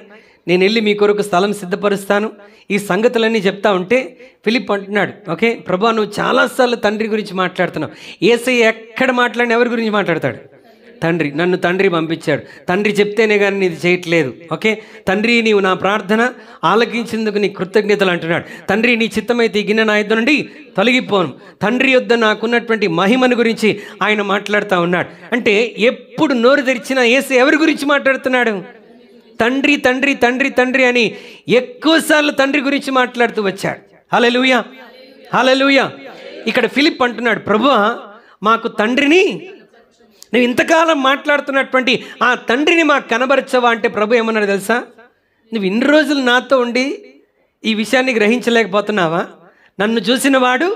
నేను వెళ్ళి మీ కొరకు స్థలం సిద్ధపరుస్తాను, ఈ సంగతులన్నీ చెప్తా ఉంటే ఫిలిప్ అంటున్నాడు, ఓకే ప్రభా, నువ్వు చాలాసార్లు తండ్రి గురించి మాట్లాడుతున్నావు. యేసయ్య ఎక్కడ మాట్లాడిన ఎవరి గురించి మాట్లాడతాడు? తండ్రి. నన్ను తండ్రి పంపించాడు, తండ్రి చెప్తేనే కానీ నీది చేయట్లేదు. ఓకే తండ్రి, నీవు నా ప్రార్థన ఆలకించేందుకు నీ కృతజ్ఞతలు అంటున్నాడు. తండ్రి, నీ చిత్తమైతే ఈ గిన్నె నా యొద్ద నుండి తొలగిపోను. తండ్రి యొద్ద నాకున్నటువంటి మహిమను గురించి ఆయన మాట్లాడుతూ ఉన్నాడు. అంటే ఎప్పుడు నోరు తెరిచినా యేసయ్య ఎవరి గురించి మాట్లాడుతున్నాడు? తండ్రి తండ్రి తండ్రి తండ్రి అని ఎక్కువసార్లు తండ్రి గురించి మాట్లాడుతూ వచ్చాడు. హల్లెలూయా, హల్లెలూయా. ఇక్కడ ఫిలిప్ అంటున్నాడు, ప్రభువా, మాకు తండ్రిని, నువ్వు ఇంతకాలం మాట్లాడుతున్నటువంటి ఆ తండ్రిని మాకు కనబరచవా అంటే ప్రభు ఏమన్నాడు తెలుసా? నువ్వు ఇన్ని రోజులు నాతో ఉండి ఈ విషయాన్ని గ్రహించలేకపోతున్నావా? నన్ను చూసిన వాడు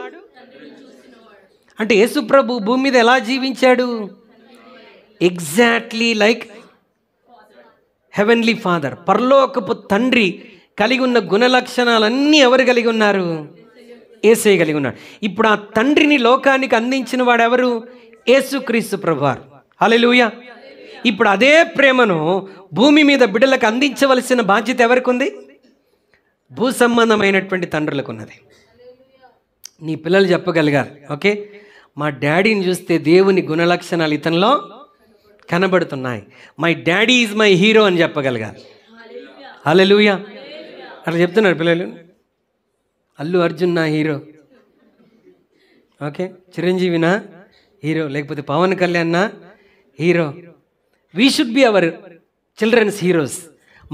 అంటే యేసు ప్రభు భూమి మీద ఎలా జీవించాడు? Exactly like heavenly father. పరలోకపు తండ్రి కలిగి ఉన్న గుణలక్షణాలన్నీ ఎవరు కలిగి ఉన్నారు? యేసయ్య కలిగి ఉన్నాడు. ఇప్పుడు ఆ తండ్రిని లోకానికి అందించిన వాడు ఎవరు? యేసుక్రీస్తు ప్రభువారు. హల్లెలూయా. ఇప్పుడు అదే ప్రేమను భూమి మీద బిడ్డలకు అందించవలసిన బాధ్యత ఎవరికి ఉంది? భూ సంబంధమైనటువంటి తండ్రులకు ఉన్నది. నీ పిల్లలు చెప్పగలగాలి, ఓకే మా డాడీని చూస్తే దేవుని గుణలక్షణాలు ఇతనిలో కనబడుతున్నాయి, my daddy is my hero అని చెప్పగలగాలి. హల్లెలూయా. అట్లా చెప్తున్నారు పిల్లలు. అల్లు అర్జున్ నా హీరో, ఓకే చిరంజీవి నా హీరో, లేకపోతే పవన్ కళ్యాణ్ నా హీరో. We should be our childrens heroes.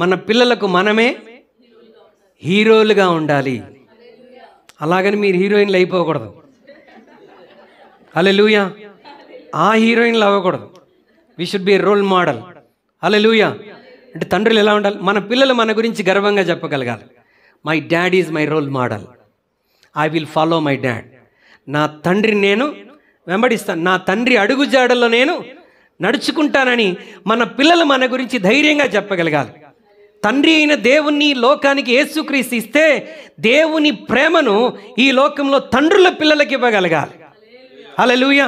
మన పిల్లలకు మనమే హీరోలుగా ఉండాలి. అలాగని మీరు హీరోయిన్లు అయిపోకూడదు. హల్లెలూయా. ఆ హీరోయిన్లు అవ్వకూడదు. We should be role model. Hallelujah. అంటే తండ్రులు ఎలా ఉండాలి? మన పిల్లలు మన గురించి గర్వంగా చెప్పగలగాలి. My dad is my role model, I will follow my dad. నా తండ్రిని నేను వెంబడిస్తాను, నా తండ్రి అడుగుజాడల్లో నేను నడుచుకుంటానని మన పిల్లలు మన గురించి ధైర్యంగా చెప్పగలగాలి. తండ్రి అయిన దేవుణ్ణి లోకానికి యేసుక్రీస్తు ఇస్తే దేవుని ప్రేమను ఈ లోకంలో తండ్రుల పిల్లలకి ఇవ్వగలగాలి. హల్లెలూయా.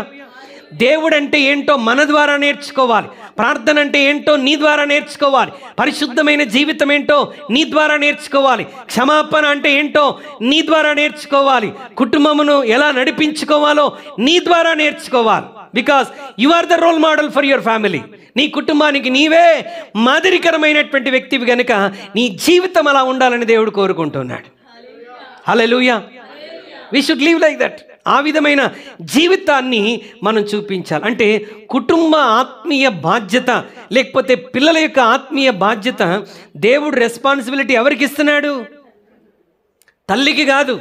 దేవుడు అంటే ఏంటో మన ద్వారా నేర్చుకోవాలి. ప్రార్థన అంటే ఏంటో నీ ద్వారా నేర్చుకోవాలి. పరిశుద్ధమైన జీవితం ఏంటో నీ ద్వారా నేర్చుకోవాలి. క్షమాపణ అంటే ఏంటో నీ ద్వారా నేర్చుకోవాలి. కుటుంబమును ఎలా నడిపించుకోవాలో నీ ద్వారా నేర్చుకోవాలి. Because you are the role model for your family. నీ కుటుంబానికి నీవే మాదిరికరమైనటువంటి వ్యక్తివి కనుక నీ జీవితం అలా ఉండాలని దేవుడు కోరుకుంటున్నాడు. Hallelujah. We should live like that. ఆ విధమైన జీవితాన్ని మనం చూపించాలి. అంటే కుటుంబ ఆత్మీయ బాధ్యత, లేకపోతే పిల్లల యొక్క ఆత్మీయ బాధ్యత దేవుడు రెస్పాన్సిబిలిటీ ఎవరికి ఇస్తున్నాడు? తల్లికి కాదు.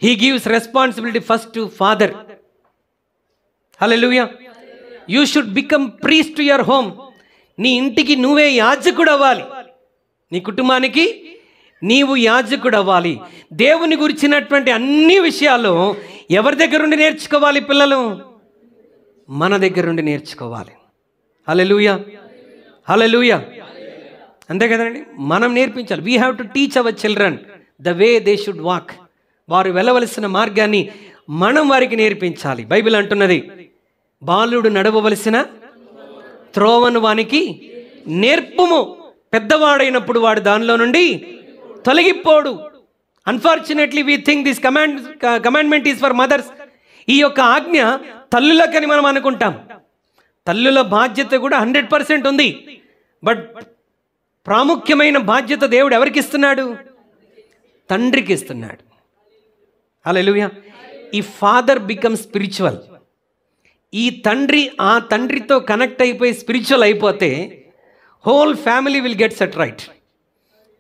He gives responsibility first to father. Hallelujah. You should become priest to your home. నీ ఇంటికి నువ్వే యాజకుడు అవ్వాలి. నీ కుటుంబానికి నీవు యాజకుడు అవ్వాలి. దేవుని గురించినటువంటి అన్ని విషయాలు ఎవరి దగ్గర నుండి నేర్చుకోవాలి? పిల్లలు మన దగ్గర నుండి నేర్చుకోవాలి. హల్లెలూయా, హల్లెలూయా. అంతే కదండి, మనం నేర్పించాలి. We have to teach our children the way they should walk. వారు వెళ్ళవలసిన మార్గాన్ని మనం వారికి నేర్పించాలి. బైబిల్ అంటున్నది, బాలుడు నడవవలసిన త్రోవను వానికి నేర్పుము, పెద్దవాడైనప్పుడు వాడు దానిలో నుండి తొలగిపోడు. Unfortunately we think this commandment is for mothers. ఈ యొక్క ఆజ్ఞ తల్లులకని మనం అనుకుంటాం. తల్లుల బాధ్యత కూడా 100% ఉంది. బట్ ప్రాముఖ్యమైన బాధ్యత దేవుడు ఎవరికి ఇస్తున్నాడు? తండ్రికి ఇస్తున్నాడు. హల్లెలూయా. ఈ ఫాదర్ బికమ్ స్పిరిచువల్. ఈ తండ్రి ఆ తండ్రితో కనెక్ట్ అయిపోయి స్పిరిచువల్ అయిపోతే whole family will get set right.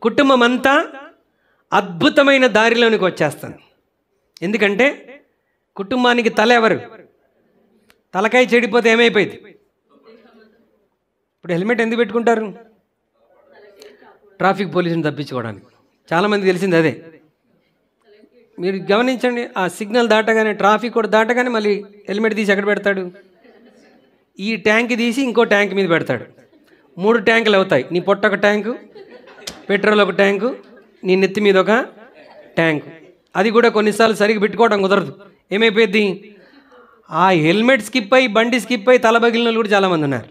కుటుంబం అంతా అద్భుతమైన దారిలోనికి వచ్చేస్తుంది. ఎందుకంటే కుటుంబానికి తల ఎవరు? తలకాయ చెడిపోతే ఏమైపోయింది? ఇప్పుడు హెల్మెట్ ఎందుకు పెట్టుకుంటారు? ట్రాఫిక్ పోలీసుని తప్పించుకోవడానికి. చాలామంది తెలిసింది అదే. మీరు గమనించండి, ఆ సిగ్నల్ దాటగానే, ట్రాఫిక్ కూడా దాటగానే మళ్ళీ హెల్మెట్ తీసి ఎక్కడ పెడతాడు? ఈ ట్యాంక్ తీసి ఇంకో ట్యాంక్ మీద పెడతాడు. 3 ట్యాంకులు అవుతాయి. నీ పొట్ట ఒక ట్యాంకు, పెట్రోల్ ఒక ట్యాంకు, నీ నెత్తి మీద ఒక ట్యాంకు. అది కూడా కొన్నిసార్లు సరిగ్గా పెట్టుకోవడం కుదరదు. ఏమైపోయింది? ఆ హెల్మెట్ స్కిప్ అయ్యి, బండి స్కిప్ అయ్యి తల పగిలిన వాళ్ళు కూడా చాలామంది ఉన్నారు.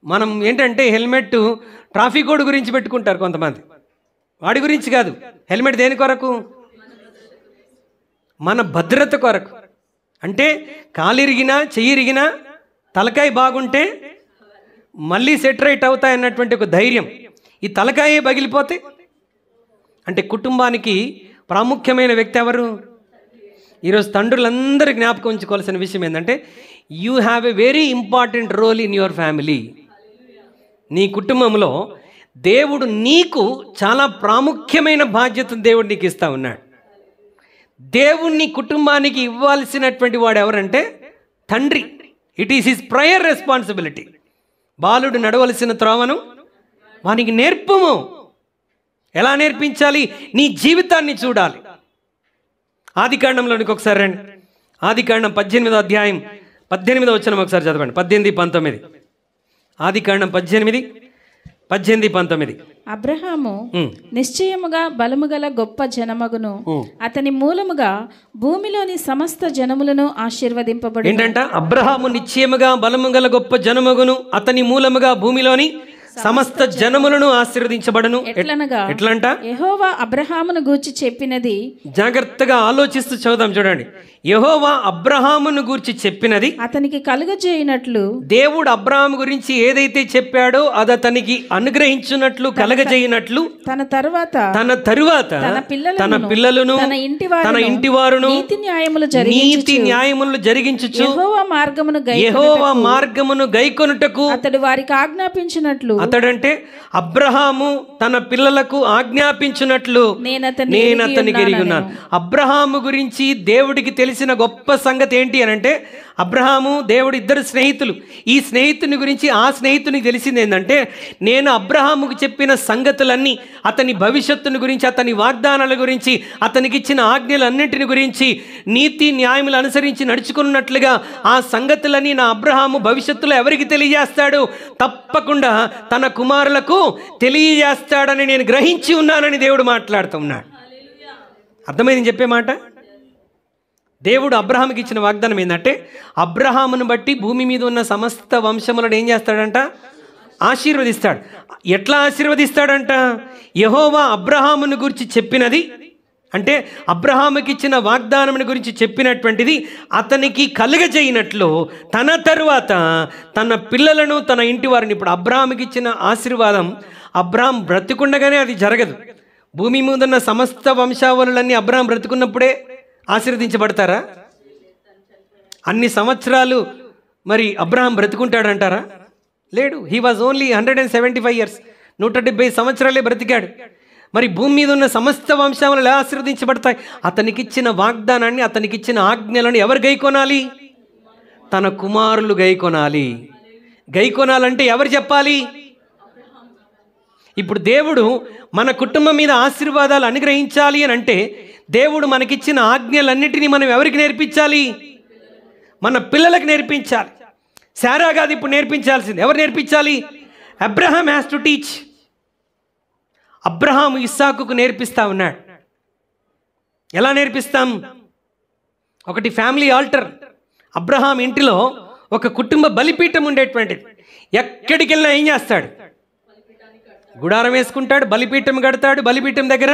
మనం ఏంటంటే హెల్మెట్ ట్రాఫిక్ కోడ్ గురించి పెట్టుకుంటారు కొంతమంది. వాడి గురించి కాదు. హెల్మెట్ దేని కొరకు? మన భద్రత కొరకు. అంటే కాలిరిగినా, చెయ్యిరిగినా, తలకాయ బాగుంటే మళ్ళీ సెట్ రైట్ అవుతాయన్నటువంటి ఒక ధైర్యం. ఈ తలకాయే పగిలిపోతే అంటే కుటుంబానికి ప్రాముఖ్యమైన వ్యక్తి ఎవరు? ఈరోజు తండ్రులందరూ జ్ఞాపకం ఉంచుకోవాల్సిన విషయం ఏంటంటే you have a very important role in your family. నీ కుటుంబంలో దేవుడు నీకు చాలా ప్రాముఖ్యమైన బాధ్యతను దేవుడు నీకు ఇస్తా ఉన్నాడు. దేవుణ్ణి కుటుంబానికి ఇవ్వాల్సినటువంటి వాడు ఎవరంటే తండ్రి. It is his prior responsibility. బాలుడు నడవలసిన త్రోవను వానికి నేర్పుము. ఎలా నేర్పించాలి? నీ జీవితాన్ని చూడాలి. ఆదికాండంలోనికి ఒకసారి రండి. ఆదికాండం 18వ అధ్యాయం 18వ వచనం ఒకసారి చదవండి. 18, 19. ఆదికాండం 18, 18, 19. అబ్రహాము నిశ్చయముగా బలము గల గొప్ప జనమగును, అతని మూలముగా భూమిలోని సమస్త జనములను ఆశీర్వదింపబడు. ఏంటంట? అబ్రహాము నిశ్చయముగా బలము గల గొప్ప జనమగును, అతని మూలముగా భూమిలోని సమస్త జనములను ఆశీర్వదించబడను. ఎట్లంట? యెహోవా అబ్రహామును గూర్చి చెప్పినది. జాగ్రత్తగా ఆలోచిస్తూ చదువుదాం, చూడండి. యెహోవా అబ్రహామును గూర్చి చెప్పినది అతనికి కలుగజేయనట్లు. దేవుడు అబ్రహాము గురించి ఏదైతే చెప్పాడో అది అతనికి అనుగ్రహించున్నట్లు, కలగజేయనట్లు తన తరువాత తన పిల్లలను తన ఇంటివారును నీతి న్యాయములు జరిగించుచు యెహోవా మార్గమును గైకొనుటకు అతడు వారికి ఆజ్ఞాపించినట్లు. అతడంటే అబ్రహాము తన పిల్లలకు ఆజ్ఞాపించినట్లు నేను అతనికి ఎరిగి ఉన్నాను. అబ్రహాము గురించి దేవుడికి తెలిసిన గొప్ప సంగతి ఏంటి అని అంటే, అబ్రహాము దేవుడు ఇద్దరు స్నేహితులు. ఈ స్నేహితుని గురించి ఆ స్నేహితునికి తెలిసింది ఏంటంటే, నేను అబ్రహాముకు చెప్పిన సంగతులన్నీ, అతని భవిష్యత్తుని గురించి, అతని వాగ్దానాల గురించి, అతనికి ఇచ్చిన ఆజ్ఞలన్నింటిని గురించి, నీతి న్యాయములు అనుసరించి నడుచుకున్నట్లుగా ఆ సంగతులన్నీ నా అబ్రహాము భవిష్యత్తులో ఎవరికి తెలియజేస్తాడు? తప్పకుండా తన కుమారులకు తెలియజేస్తాడని నేను గ్రహించి ఉన్నానని దేవుడు మాట్లాడుతున్నాడు. అర్థమైంది చెప్పే మాట? దేవుడు అబ్రహాముకి ఇచ్చిన వాగ్దానం ఏంటంటే, అబ్రహామును బట్టి భూమి మీద ఉన్న సమస్త వంశములను ఏం చేస్తాడంట? ఆశీర్వదిస్తాడు. ఎట్లా ఆశీర్వదిస్తాడంట? యెహోవా అబ్రహామును గురించి చెప్పినది అంటే అబ్రహాముకి ఇచ్చిన వాగ్దానముని గురించి చెప్పినటువంటిది అతనికి కలుగజేయనట్లు తన తరువాత తన పిల్లలను, తన ఇంటి వారిని. ఇప్పుడు అబ్రహాముకి ఇచ్చిన ఆశీర్వాదం అబ్రహాం బ్రతికుండగానే అది జరగదు. భూమి మీద ఉన్న సమస్త వంశావళులన్నీ అబ్రహాం బ్రతుకున్నప్పుడే ఆశీర్వదించబడతారా? అన్ని సంవత్సరాలు మరి అబ్రహాం బ్రతుకుంటాడంటారా? లేడు. He was only 175 years. 170 సంవత్సరాలే బ్రతికాడు. మరి భూమి మీద ఉన్న సమస్త వంశాలు ఎలా ఆశీర్వదించబడతాయి? అతనికిచ్చిన వాగ్దానాన్ని, అతనికిచ్చిన ఆజ్ఞలను ఎవరు గైకొనాలి? తన కుమారులు గైకొనాలి. గైకొనాలంటే ఎవరు చెప్పాలి? ఇప్పుడు దేవుడు మన కుటుంబం మీద ఆశీర్వాదాలు అనుగ్రహించాలి అని అంటే దేవుడు మనకిచ్చిన ఆజ్ఞలన్నిటినీ మనం ఎవరికి నేర్పించాలి? మన పిల్లలకు నేర్పించాలి. శారా కాదు ఇప్పుడు నేర్పించాల్సింది. ఎవరు నేర్పించాలి? Abraham has to teach. అబ్రహాము ఇస్సాకుకు నేర్పిస్తా ఉన్నాడు. ఎలా నేర్పిస్తాం? ఒకటి ఫ్యామిలీ ఆల్టర్. అబ్రహాం ఇంటిలో ఒక కుటుంబ బలిపీఠం ఉండేటువంటిది. ఎక్కడికి వెళ్ళినా ఏం చేస్తాడు? గుడారం వేసుకుంటాడు, బలిపీఠం కడతాడు, బలిపీఠం దగ్గర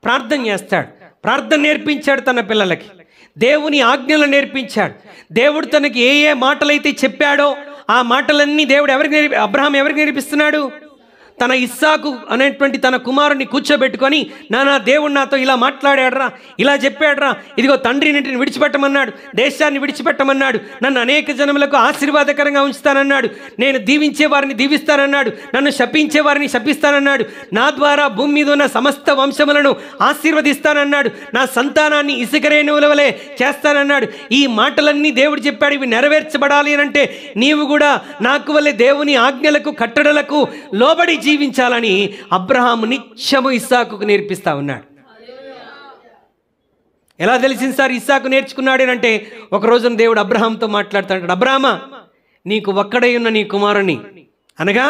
ప్రార్థన చేస్తాడు. ప్రార్థన నేర్పించాడు తన పిల్లలకి, దేవుని ఆజ్ఞలు నేర్పించాడు. దేవుడు తనకి ఏ ఏ మాటలైతే చెప్పాడో ఆ మాటలన్నీ దేవుడు అబ్రహాం ఎవరికి నేర్పిస్తున్నాడు? తన ఇస్సాకు అనేటువంటి తన కుమారుని కూర్చోబెట్టుకొని, నానా దేవుడు నాతో ఇలా మాట్లాడాడరా, ఇలా చెప్పాడరా, ఇదిగో తండ్రిని విడిచిపెట్టమన్నాడు, దేశాన్ని విడిచిపెట్టమన్నాడు, నన్ను అనేక జనములకు ఆశీర్వాదకరంగా ఉంచుతానన్నాడు, నేను దీవించే వారిని దీవిస్తానన్నాడు, నన్ను శపించే వారిని శపిస్తానన్నాడు, నా ద్వారా భూమి మీద ఉన్న సమస్త వంశములను ఆశీర్వదిస్తానన్నాడు, నా సంతానాన్ని ఇసుక రేణువుల వలె చేస్తానన్నాడు. ఈ మాటలన్నీ దేవుడు చెప్పాడు. ఇవి నెరవేర్చబడాలి అని అంటే నీవు కూడా నాకు వలె దేవుని ఆజ్ఞలకు కట్టడలకు లోబడి జీవించాలని అబ్రహాము నిత్యము ఇస్సాకుకు నేర్పిస్తా ఉన్నాడు. ఎలా తెలిసింది సార్ ఇస్సాకు నేర్చుకున్నాడేనంటే, ఒక రోజున దేవుడు అబ్రహాంతో మాట్లాడుతాడు. అబ్రహామా, నీకు ఒక్కడై ఉన్న నీ కుమారుని, అనగా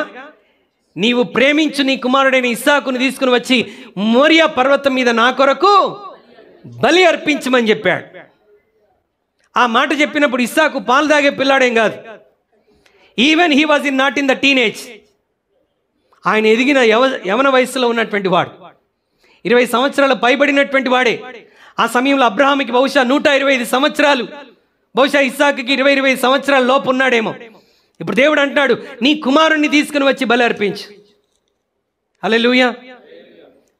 నీవు ప్రేమించు నీ కుమారుడైన ఇస్సాకుని తీసుకుని వచ్చి మోరియా పర్వతం మీద నా కొరకు బలి అర్పించమని చెప్పాడు. ఆ మాట చెప్పినప్పుడు ఇస్సాకు పాలు తాగే పిల్లాడేం కాదు. Even he was not in the teenage. ఆయన ఎదిగిన యవన వయస్సులో ఉన్నటువంటి వాడు, 20 సంవత్సరాలు పైబడినటువంటి వాడే. ఆ సమయంలో అబ్రహాముకి బహుశా 125 సంవత్సరాలు, బహుశా ఇస్సాకుకి 20-25 సంవత్సరాల లోపు ఉన్నాడేమో. ఇప్పుడు దేవుడు అంటున్నాడు, నీ కుమారుణ్ణి తీసుకుని వచ్చి బలి అర్పించు. హల్లెలూయా.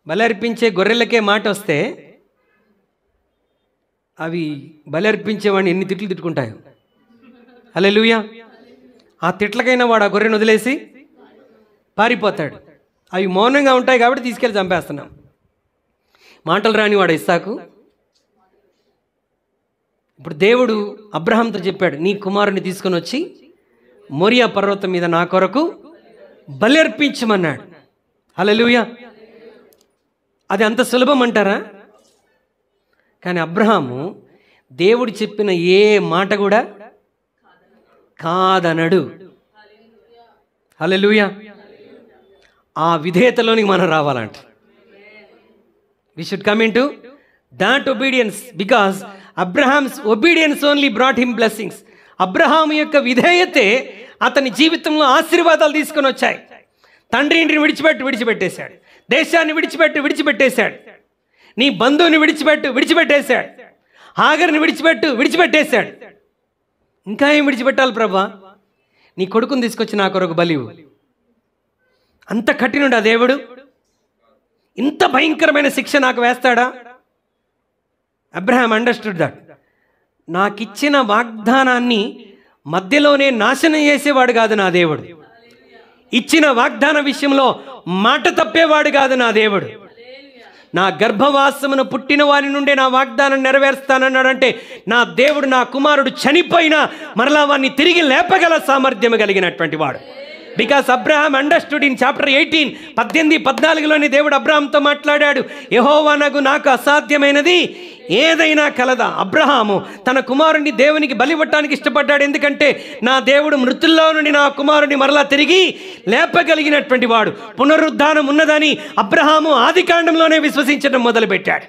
బలి అర్పించే గొర్రెలకే మాట వస్తే అవి బలి అర్పించేవాడిని ఎన్ని తిట్లు తిట్టుకుంటాయో. హల్లెలూయా. ఆ తిట్లకైనా వాడు ఆ గొర్రెను వదిలేసి పారిపోతాడు. అవి మౌనంగా ఉంటాయి కాబట్టి తీసుకెళ్ళి చంపేస్తున్నాం. మాటలు రాని వాడు ఇస్సాకు. ఇప్పుడు దేవుడు అబ్రహాంతో చెప్పాడు, నీ కుమారుని తీసుకొని వచ్చి మోరియా పర్వతం మీద నా కొరకు బలి అర్పించమన్నాడు. హల్లెలూయా. అది అంత సులభం అంటారా? కానీ అబ్రహాము దేవుడు చెప్పిన ఏ మాట కూడా కాదనడు. హల్లెలూయా. ఆ విధేయతలోనికి మనం రావాలంట. We should come into that obedience, because Abraham's obedience only brought him blessings. అబ్రహాము యొక్క విధేయతే అతని జీవితంలో ఆశీర్వాదాలు తీసుకొని వచ్చాయి. తండ్రి ఇంటిని విడిచిపెట్టేశాడు, దేశాన్ని విడిచిపెట్టేశాడు, నీ బంధువుని విడిచిపెట్టేశాడు, హాగర్ని విడిచిపెట్టేశాడు. ఇంకా ఏం విడిచిపెట్టాలి ప్రభా? నీ కొడుకుని తీసుకొచ్చి నా కొరకు బలివు. అంత కఠినుడా దేవుడు? ఇంత భయంకరమైన శిక్ష నాకు వేస్తాడా? Abraham understood that. నాకిచ్చిన వాగ్దానాన్ని మధ్యలోనే నాశనం చేసేవాడు కాదు నా దేవుడు. ఇచ్చిన వాగ్దాన విషయంలో మాట తప్పేవాడు కాదు నా దేవుడు. నా గర్భవాసమును పుట్టిన వారి నుండే నా వాగ్దానం నెరవేరుస్తానన్నాడంటే నా దేవుడు నా కుమారుడు చనిపోయినా మరలా వారిని తిరిగి లేపగల సామర్థ్యం కలిగినటువంటి వాడు. Because Abraham understood in chapter 18, 18-14లోని దేవుడు అబ్రహాంతో మాట్లాడాడు, యెహోవానగు నాకు అసాధ్యమైనది ఏదైనా కలదా? అబ్రహాము తన కుమారుని దేవునికి బలివ్వటానికి ఇష్టపడ్డాడు. ఎందుకంటే నా దేవుడు మృతుల్లో నుండి నా కుమారుని మరలా తిరిగి లేపగలిగినటువంటి వాడు. పునరుద్ధానం ఉన్నదని అబ్రహాము ఆదికాండంలోనే విశ్వసించడం మొదలుపెట్టాడు.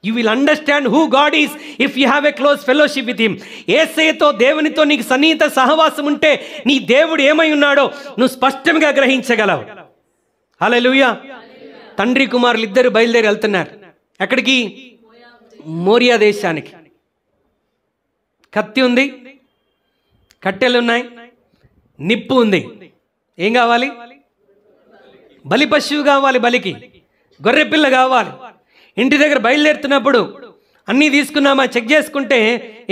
You will understand who God is if you have a close fellowship with him. యేసయ్యతో, దేవునితో నీకు సన్నిహిత సహవాసం ఉంటే నీ దేవుడు ఏమై ఉన్నాడో నువ్వు స్పష్టంగా గ్రహించగలవు. హల్లెలూయా. తండ్రి కుమారులు ఇద్దరు బయలుదేరి వెళ్తున్నారు. ఎక్కడికి? మోరియా దేశానికి. కత్తి ఉంది, కట్టెలు ఉన్నాయి, నిప్పు ఉంది. ఏం కావాలి? బలి పశువు కావాలి, బలికి గొర్రె పిల్ల కావాలి. ఇంటి దగ్గర బయలుదేరుతున్నప్పుడు అన్నీ తీసుకున్నామా చెక్ చేసుకుంటే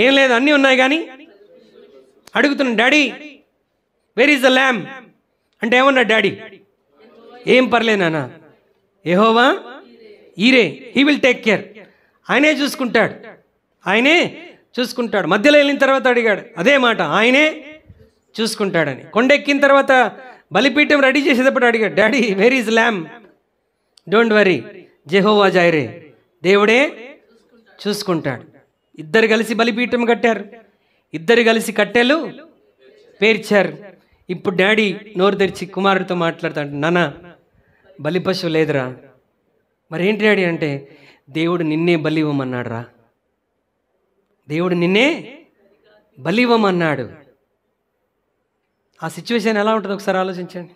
ఏం లేదు, అన్నీ ఉన్నాయి. కానీ అడుగుతున్నాను, డాడీ వేర్ ఈజ్ ద ల్యామ్ అంటే ఏమన్నాడు డాడీ? ఏం పర్లేదు నాన్న, యెహోవా ఈరే, హీ విల్ టేక్ కేర్. ఆయనే చూసుకుంటాడు. మధ్యలో వెళ్ళిన తర్వాత అడిగాడు అదే మాట, ఆయనే చూసుకుంటాడని. కొండెక్కిన తర్వాత బలిపీఠం రెడీ చేసేటప్పుడు అడిగాడు, daddy where is ల్యామ్? Don't worry, Jehovah Jireh, దేవుడే చూసుకుంటాడు. ఇద్దరు కలిసి బలిపీఠం కట్టారు, ఇద్దరు కలిసి కట్టెలు పేర్చారు. ఇప్పుడు డాడీ నోరు తెరిచి కుమారుడితో మాట్లాడతాడు, నాన్న బలి పశువు లేదురా. మరేంటి డాడీ అంటే, దేవుడు నిన్నే బలి ఇవ్వమన్నాడు రా, దేవుడు నిన్నే బలి ఇవ్వమన్నాడు. ఆ సిచ్యువేషన్ ఎలా ఉంటుంది ఒకసారి ఆలోచించండి.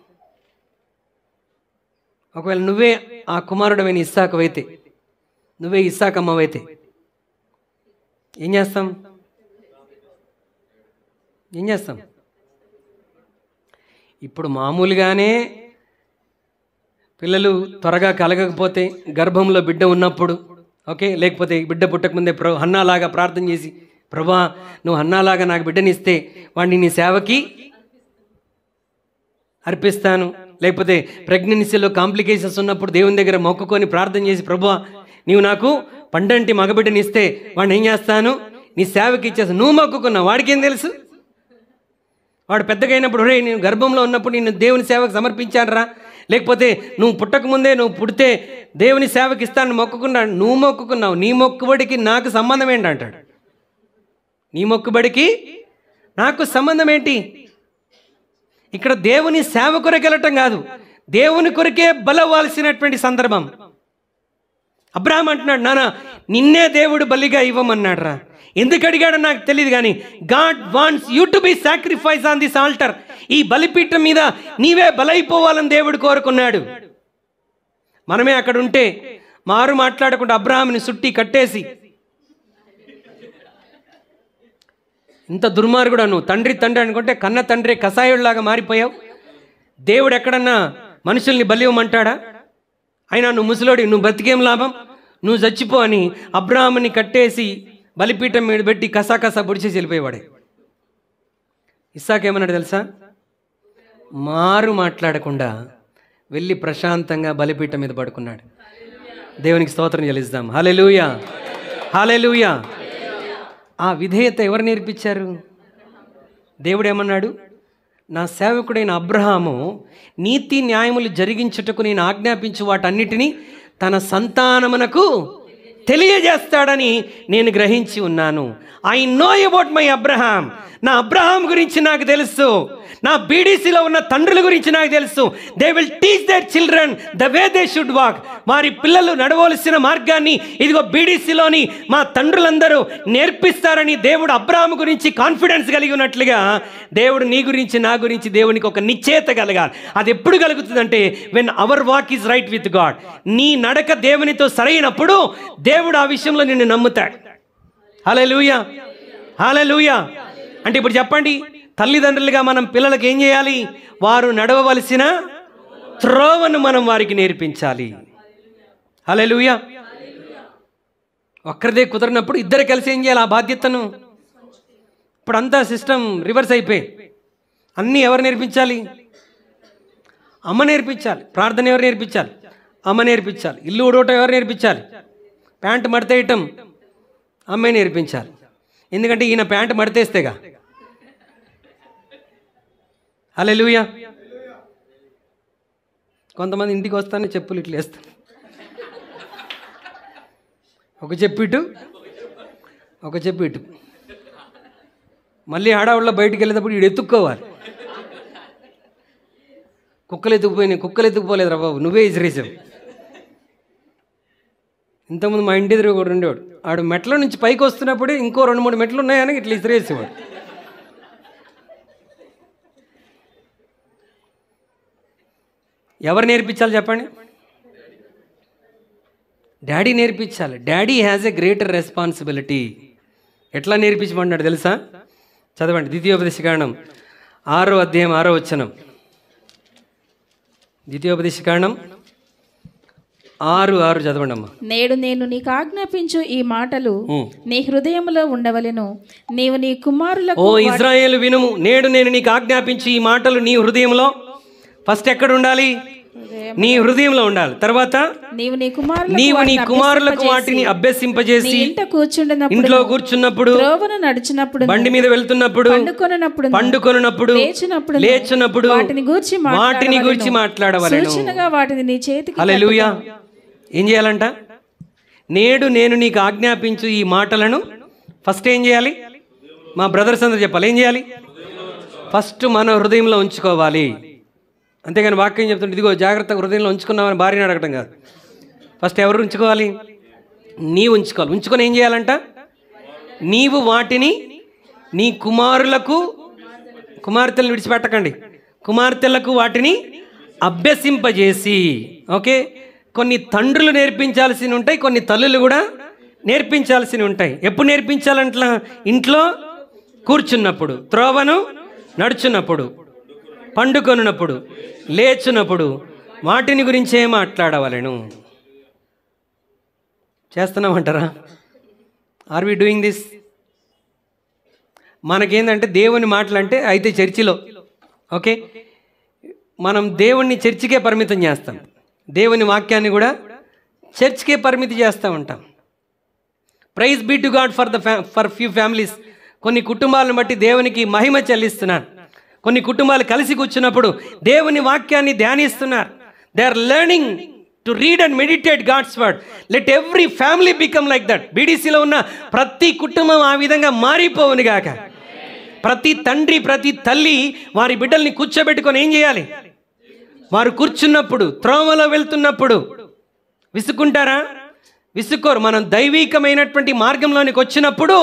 ఒకవేళ నువ్వే ఆ కుమారుడమైన ఇస్సాకువైతే, నువ్వే ఇస్సాకమ్మవైతే ఏం చేస్తాం? ఏం చేస్తాం? ఇప్పుడు మామూలుగానే పిల్లలు త్వరగా కలగకపోతే, గర్భంలో బిడ్డ ఉన్నప్పుడు, ఓకే, లేకపోతే బిడ్డ పుట్టకముందే హన్నాలాగా ప్రార్థన చేసి, ప్రభా నువ్వు హన్నాలాగా నాకు బిడ్డనిస్తే వాడిని నీ సేవకి అర్పిస్తాను. లేకపోతే ప్రెగ్నెన్సీలో కాంప్లికేషన్స్ ఉన్నప్పుడు దేవుని దగ్గర మొక్కుకొని ప్రార్థన చేసి, ప్రభా నీవు నాకు పండంటి మగబిడ్డని ఇస్తే వాడిని ఏం చేస్తాను? నీ సేవకి ఇచ్చేస్తాను. నువ్వు మొక్కుకున్నావు, వాడికి ఏం తెలుసు? వాడు పెద్దగా అయినప్పుడు, రే నేను గర్భంలో ఉన్నప్పుడు నేను దేవుని సేవకు సమర్పించాను రా, లేకపోతే నువ్వు పుట్టకముందే నువ్వు పుడితే దేవుని సేవకి ఇస్తాను మొక్కుకున్నాడు. నువ్వు మొక్కుకున్నావు, నీ మొక్కుబడికి నాకు సంబంధం ఏంటి అంటాడు. నీ మొక్కుబడికి నాకు సంబంధం ఏంటి? ఇక్కడ దేవుని సేవ కొరకు వెళ్ళటం కాదు, దేవుని కొరకే బలవ్వాల్సినటువంటి సందర్భం. అబ్రహాం అంటున్నాడు, నాన్న నిన్నే దేవుడు బలిగా ఇవ్వమన్నాడు రా. ఎందుకు అడిగాడో నాకు తెలియదు, కానీ God wants you to be sacrifice on this altar. ఈ బలిపీఠం మీద నీవే బలైపోవాలని దేవుడు కోరుకున్నాడు. మనమే అక్కడ ఉంటే మారు మాట్లాడకుండా అబ్రహాంని సుట్టి కట్టేసి, ఇంత దుర్మార్గుడు నువ్వు, తండ్రి తండ్రి అనుకుంటే కన్న తండ్రి కసాయుడిలాగా మారిపోయావు. దేవుడు ఎక్కడన్నా మనుషుల్ని బలి ఇవ్వమంటాడా? అయినా నువ్వు ముసలోడి, నువ్వు బతికేం లాభం, నువ్వు చచ్చిపో అని అబ్రహాముని కట్టేసి బలిపీఠం మీద పెట్టి కసాకసా పొడిచేసి వెళ్ళిపోయేవాడే. ఇస్సాకు ఏమన్నాడు తెలుసా? మారు మాట్లాడకుండా వెళ్ళి ప్రశాంతంగా బలిపీఠం మీద పడుకున్నాడు. దేవునికి స్తోత్రం చెల్లిద్దాం. హల్లెలూయా, హల్లెలూయా. ఆ విధేయత ఎవరు నేర్పించారు? దేవుడు ఏమన్నాడు? నా సేవకుడైన అబ్రహాము నీతి న్యాయములు జరిగించుటకు నేను ఆజ్ఞాపించు వాటన్నిటినీ తన సంతానమునకు తెలియజేస్తాడని నేను గ్రహించి ఉన్నాను. I know about my Abraham. నా అబ్రహాం గురించి నాకు తెలుసు. నా బీడీసీలో ఉన్న తండ్రుల గురించి నాకు తెలుసు. They will teach their children the way they should walk. వారి పిల్లలు నడవలసిన మార్గాన్ని ఇదిగో బీడీసీలోని మా తండ్రులందరూ నేర్పిస్తారని దేవుడు అబ్రహాం గురించి కాన్ఫిడెన్స్ కలిగి ఉన్నట్లుగా దేవుడు నీ గురించి నా గురించి దేవునికి ఒక నిశ్చయత కలగాలి. అది ఎప్పుడు కలుగుతుందంటే when our walk is right with God. నీ నడక దేవునితో సరైనప్పుడు దేవుడు ఆ విషయంలో నిన్ను నమ్ముతాడు. హల్లెలూయా, హల్లెలూయా. అంటే ఇప్పుడు చెప్పండి, తల్లిదండ్రులుగా మనం పిల్లలకు ఏం చేయాలి? వారు నడవవలసిన త్రోవను మనం వారికి నేర్పించాలి. హల్లెలూయా. ఒక్కరిదే కుదరినప్పుడు ఇద్దరు కలిసి ఏం చేయాలి ఆ బాధ్యతను? ఇప్పుడు అంతా సిస్టమ్ రివర్స్ అయిపోయి అన్నీ ఎవరు నేర్పించాలి? అమ్మ నేర్పించాలి. ప్రార్థన ఎవరు నేర్పించాలి? అమ్మ నేర్పించాలి. ఇల్లు ఊడవటం ఎవరు నేర్పించాలి? ప్యాంటు మడతేయటం అమ్మాయి నేర్పించాలి. ఎందుకంటే ఈయన ప్యాంటు మడతేస్తేగా. హల్లెలూయా. కొంతమంది ఇంటికి వస్తానే చెప్పులు ఇట్లా వేస్తాను, ఒక చెప్పు ఇటు ఒక చెప్పు ఇటు. మళ్ళీ హడావుల్లో బయటికి వెళ్ళేటప్పుడు ఈడు ఎత్తుక్కోవాలి. కుక్కలు ఎత్తుకుపోయినాయి. కుక్కలు ఎత్తుకుపోలేదు రా బాబు, నువ్వే ఇసిరేసావు. ఇంతకుముందు మా ఇంటి ఎదురు కూడా ఉండేవాడు. ఆడు మెట్ల నుంచి పైకి వస్తున్నప్పుడే ఇంకో 2-3 మెట్లు ఉన్నాయని ఇట్లా ఇసిరేసేవాడు. ఎవరు నేర్పించాలి చెప్పండి? డాడీ నేర్పించాలి. Daddy has a greater responsibility. ఎట్లా నేర్పించమన్నాడు తెలుసా? చదవండి, ద్వితీయోపదేశకాండం 6వ అధ్యాయం 6వ వచనం. ద్వితీయోపదేశకాండం 6:6 చదవండి అమ్మా. నేడు నేను నీకు ఆజ్ఞాపించు ఈ మాటలు నీ హృదయములో ఉండవలెను. నీవు నీ కుమారులకు, ఓ ఇశ్రాయేలు వినుము, నేడు నేను నీకు ఆజ్ఞాపించు ఈ మాటలు నీ హృదయంలో. ఫస్ట్ ఎక్కడ ఉండాలి? నీ హృదయంలో ఉండాలి. తర్వాత నీవు నీ కుమారులకు వాటిని అభ్యసింపజేసి ఇంట్లో కూర్చున్నప్పుడు, బండి మీద వెళ్తున్నప్పుడు, పండుకొనున్నప్పుడు, లేచినప్పుడు వాటిని గూర్చి మాట్లాడవలెను. హల్లెలూయా. ఏం చేయాలంట? నేడు నేను నీకు ఆజ్ఞాపించు ఈ మాటలను ఫస్ట్ ఏం చేయాలి? మా బ్రదర్స్ అందరూ చెప్పాలి. ఏం చేయాలి? ఫస్ట్ మన హృదయంలో ఉంచుకోవాలి. అంతేగాని వాక్యం చెప్తుంటే ఇదిగో జాగ్రత్తగా హృదయంలో ఉంచుకున్నామని భార్యని అడగటం కాదు. ఫస్ట్ ఎవరు ఉంచుకోవాలి? నీవు ఉంచుకోవాలి. ఉంచుకొని ఏం చేయాలంట? నీవు వాటిని నీ కుమారులకు, కుమార్తెలను విడిచిపెట్టకండి, కుమార్తెలకు వాటిని అభ్యసింపజేసి, ఓకే, కొన్ని తండ్రులు నేర్పించాల్సి ఉంటాయి, కొన్ని తల్లులు కూడా నేర్పించాల్సి ఉంటాయి. ఎప్పుడు నేర్పించాలంట్లా? ఇంట్లో కూర్చున్నప్పుడు, త్రోవను నడుచున్నప్పుడు, పండుకొనున్నప్పుడు, లేచున్నప్పుడు, వాటిని గురించే మాట్లాడవలెను. చేస్తున్నామంటారా? Are we doing this? మనకేందంటే దేవుని మాటలంటే అయితే చర్చిలో, ఓకే, మనం దేవుణ్ణి చర్చికే పరిమితం చేస్తాం, దేవుని వాక్యాన్ని కూడా చర్చ్కే పరిమితి చేస్తూ ఉంటాం. Praise be to God for few families. కొన్ని కుటుంబాలను బట్టి దేవునికి మహిమ చెల్లిస్తున్నారు. కొన్ని కుటుంబాలు కలిసి కూర్చున్నప్పుడు దేవుని వాక్యాన్ని ధ్యానిస్తున్నారు. They are learning to read and meditate God's word. Let every family become like that. బీడీసీలో ఉన్న ప్రతి కుటుంబం ఆ విధంగా మారిపోవును గాక. ప్రతి తండ్రి, ప్రతి తల్లి వారి బిడ్డల్ని కూర్చోబెట్టుకొని ఏం చేయాలి? వారు కూర్చున్నప్పుడు, త్రోవలో వెళ్తున్నప్పుడు విసుక్కుంటారా? విసుక్కోరు. మనం దైవికమైనటువంటి మార్గంలోనికి వచ్చినప్పుడు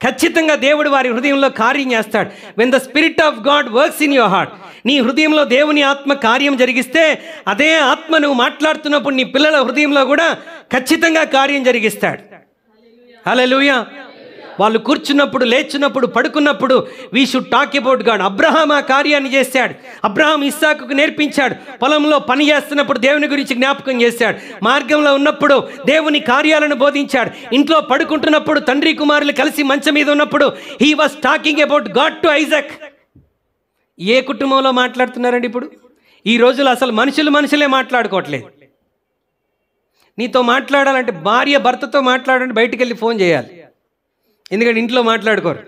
ఖచ్చితంగా దేవుడు వారి హృదయంలో కార్యం చేస్తాడు. When the spirit of God works in your heart, నీ హృదయంలో దేవుని ఆత్మ కార్యం జరిగిస్తే అదే ఆత్మ నువ్వు మాట్లాడుతున్నప్పుడు నీ పిల్లల హృదయంలో కూడా ఖచ్చితంగా కార్యం జరిగిస్తాడు. హల్లెలూయా. వాళ్ళు కూర్చున్నప్పుడు, లేచున్నప్పుడు, పడుకున్నప్పుడు we should talk about God. Abraham ఆ కార్యాన్ని చేశాడు. అబ్రహాం ఇస్సాకుకు నేర్పించాడు. పొలంలో పని చేస్తున్నప్పుడు దేవుని గురించి జ్ఞాపకం చేశాడు. మార్గంలో ఉన్నప్పుడు దేవుని కార్యాలను బోధించాడు. ఇంట్లో పడుకుంటున్నప్పుడు తండ్రి కుమారులు కలిసి మంచం మీద ఉన్నప్పుడు he was talking about God to Isaac. ఏ కుటుంబంలో మాట్లాడుతున్నారండి ఇప్పుడు? ఈ రోజులు అసలు మనుషులే మాట్లాడుకోవట్లేదు. నీతో మాట్లాడాలంటే భార్య భర్తతో మాట్లాడాలంటే బయటికి వెళ్ళి ఫోన్ చేయాలి. ఎందుకంటే ఇంట్లో మాట్లాడుకోరు.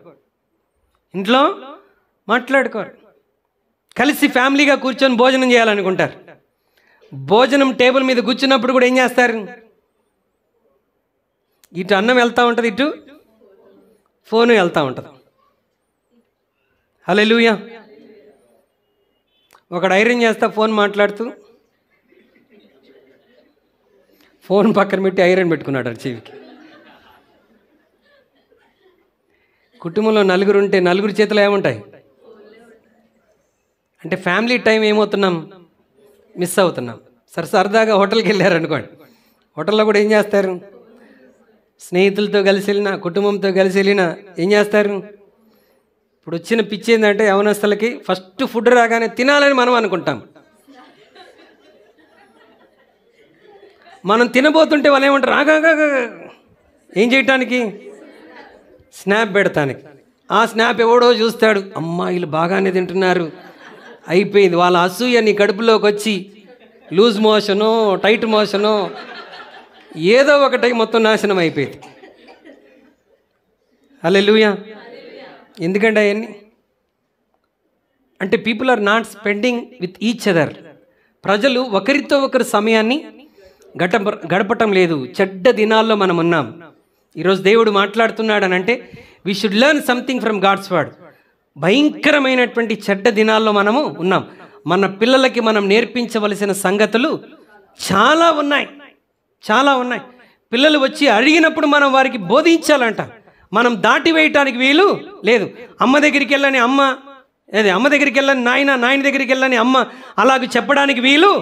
కలిసి ఫ్యామిలీగా కూర్చొని భోజనం చేయాలనుకుంటారు. భోజనం టేబుల్ మీద కూర్చున్నప్పుడు కూడా ఏం చేస్తారు? ఇటు అన్నం వెళ్తూ ఉంటుంది, ఇటు ఫోను వెళ్తూ ఉంటుంది. హల్లెలూయా. ఒకడు ఐరన్ చేస్తా ఫోన్ మాట్లాడుతూ ఫోన్ పక్కన పెట్టి ఐరన్ పెట్టుకున్నాడు చెవికి. కుటుంబంలో నలుగురు ఉంటే నలుగురు చేతిలో ఏముంటాయి? అంటే ఫ్యామిలీ టైం ఏమవుతున్నాం? మిస్ అవుతున్నాం. సరదాగా హోటల్కి వెళ్ళారనుకోండి, హోటల్లో కూడా ఏం చేస్తారు? స్నేహితులతో కలిసి వెళ్ళినా, కుటుంబంతో కలిసి వెళ్ళినా ఏం చేస్తారు? ఇప్పుడు వచ్చిన పిచ్చి ఏంటంటే యవనస్తులకి ఫస్ట్ ఫుడ్ రాగానే తినాలని మనం అనుకుంటాం. మనం తినబోతుంటే వాళ్ళు ఏమంటారు? ఆగా ఏం చేయటానికి? స్నాప్ పెడతానికి. ఆ స్నాప్ ఎవడో చూస్తాడు, అమ్మాయిలు బాగానే తింటున్నారు, అయిపోయింది. వాళ్ళ అసూయ నీ కడుపులోకి వచ్చి లూజ్ మోషను, టైట్ మోషను, ఏదో ఒకటి మొత్తం నాశనం అయిపోయింది. హల్లెలూయా. ఎందుకంటే అవన్నీ అంటే people are not spending with each other. ప్రజలు ఒకరితో ఒకరు సమయాన్ని గడపటం లేదు. చెడ్డ దినాల్లో మనం ఉన్నాం. ఈరోజు దేవుడు మాట్లాడుతున్నాడు అని అంటే we should learn something from God's word. భయంకరమైనటువంటి చెడ్డ దినాల్లో మనము ఉన్నాం. మన పిల్లలకి మనం నేర్పించవలసిన సంగతులు చాలా ఉన్నాయి. పిల్లలు వచ్చి అడిగినప్పుడు మనం వారికి బోధించాలంట. మనం దాటివేయటానికి వీలు లేదు. అమ్మ దగ్గరికి వెళ్ళని అమ్మ దగ్గరికి వెళ్ళని నాయన దగ్గరికి వెళ్ళని అమ్మ అలాగ చెప్పడానికి వీలు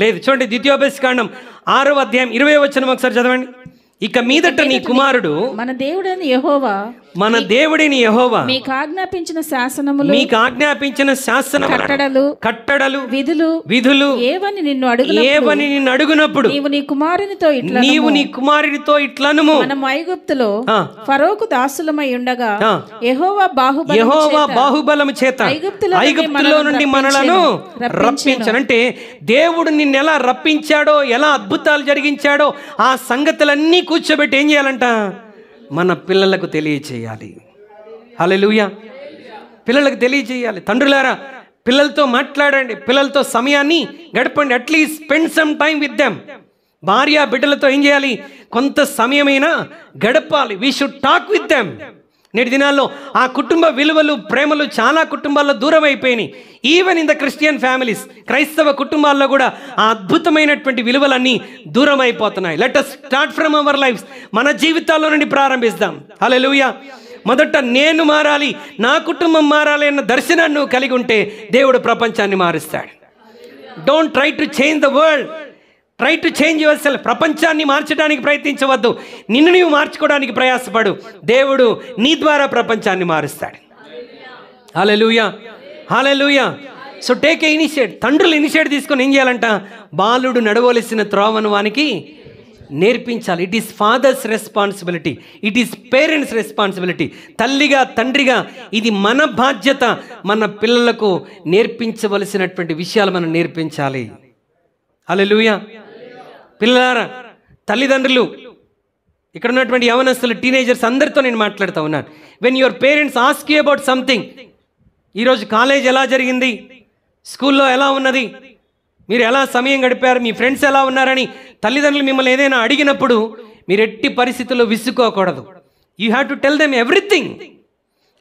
లేదు. చూడండి, ద్వితీయోపదేశకాండం 6వ అధ్యాయం 20వ వచనం ఒకసారి చదవండి. ఇక మీదట నీ కుమారుడు మన దేవుడైన యెహోవా మీకు ఆజ్ఞాపించిన శాసనములు కట్టడలు విధులు ఏవని నిన్ను అడుగునప్పుడు నీవు నీ కుమారునితో ఇట్లనుము, మనం ఐగుప్తులో ఫరోకు దాసులమై ఉండగా యెహోవా బాహుబలము చేత ఐగుప్తులో నుండి మనలను రప్పించను. అంటే దేవుడు నిన్ను ఎలా రప్పించాడో, ఎలా అద్భుతాలు జరిగించాడో ఆ సంగతులన్నీ కూర్చోబెట్టి ఏం చేయాలంట? మన పిల్లలకు తెలియచేయాలి. హల్లెలూయా. పిల్లలకు తెలియచేయాలి. తండ్రులారా, పిల్లలతో మాట్లాడండి, పిల్లలతో సమయాన్ని గడపండి. At least spend some time with them. భార్య బిడ్డలతో ఏం చేయాలి? కొంత సమయమైనా గడపాలి. We should talk with them. నేటి దినాల్లో ఆ కుటుంబ విలువలు, ప్రేమలు చాలా కుటుంబాల్లో దూరం అయిపోయినాయి. Even in the Christian families, క్రైస్తవ కుటుంబాల్లో కూడా ఆ అద్భుతమైనటువంటి విలువలన్నీ దూరం అయిపోతున్నాయి. Let us start from our lifes. మన జీవితాల్లో నుండి ప్రారంభిస్తాం. హల్లెలూయా. మొదట నేను మారాలి, నా కుటుంబం మారాలి అన్న దర్శనాన్ని నువ్వు కలిగి ఉంటే దేవుడు ప్రపంచాన్ని మారుస్తాడు. Don't try to change the world, try to change your self. ప్రపంచాన్ని మార్చడానికి ప్రయత్నించవద్దు, నిన్ను నీవు మార్చుకోవడానికి ప్రయాసపడు. దేవుడు నీ ద్వారా ప్రపంచాన్ని మారుస్తాడు. Hallelujah, hallelujah. So take a initiate. తండ్రులు ఇనిషియేట్ తీసుకొని ఏం చేయాలంట? బాలుడు నడవలసిన త్రోవను వానికి నేర్పించాలి. It is father's responsibility, it is parents responsibility. తల్లిగా తండ్రిగా ఇది మన బాధ్యత. మన పిల్లలకు నేర్పించవలసినటువంటి విషయాలు మనం నేర్పించాలి. హల్లెలూయా. పిల్లలారా, తల్లిదండ్రులు, ఇక్కడ ఉన్నటువంటి యవనస్తులు, టీనేజర్స్ అందరితో నేను మాట్లాడుతూ ఉన్నాను. When your parents ask you about something, ఈరోజు కాలేజ్ ఎలా జరిగింది, స్కూల్లో ఎలా ఉన్నది, మీరు ఎలా సమయం గడిపారు, మీ ఫ్రెండ్స్ ఎలా ఉన్నారని తల్లిదండ్రులు మిమ్మల్ని ఏదైనా అడిగినప్పుడు మీరు ఎట్టి పరిస్థితుల్లో విసుక్కోకూడదు. You have to tell them everything.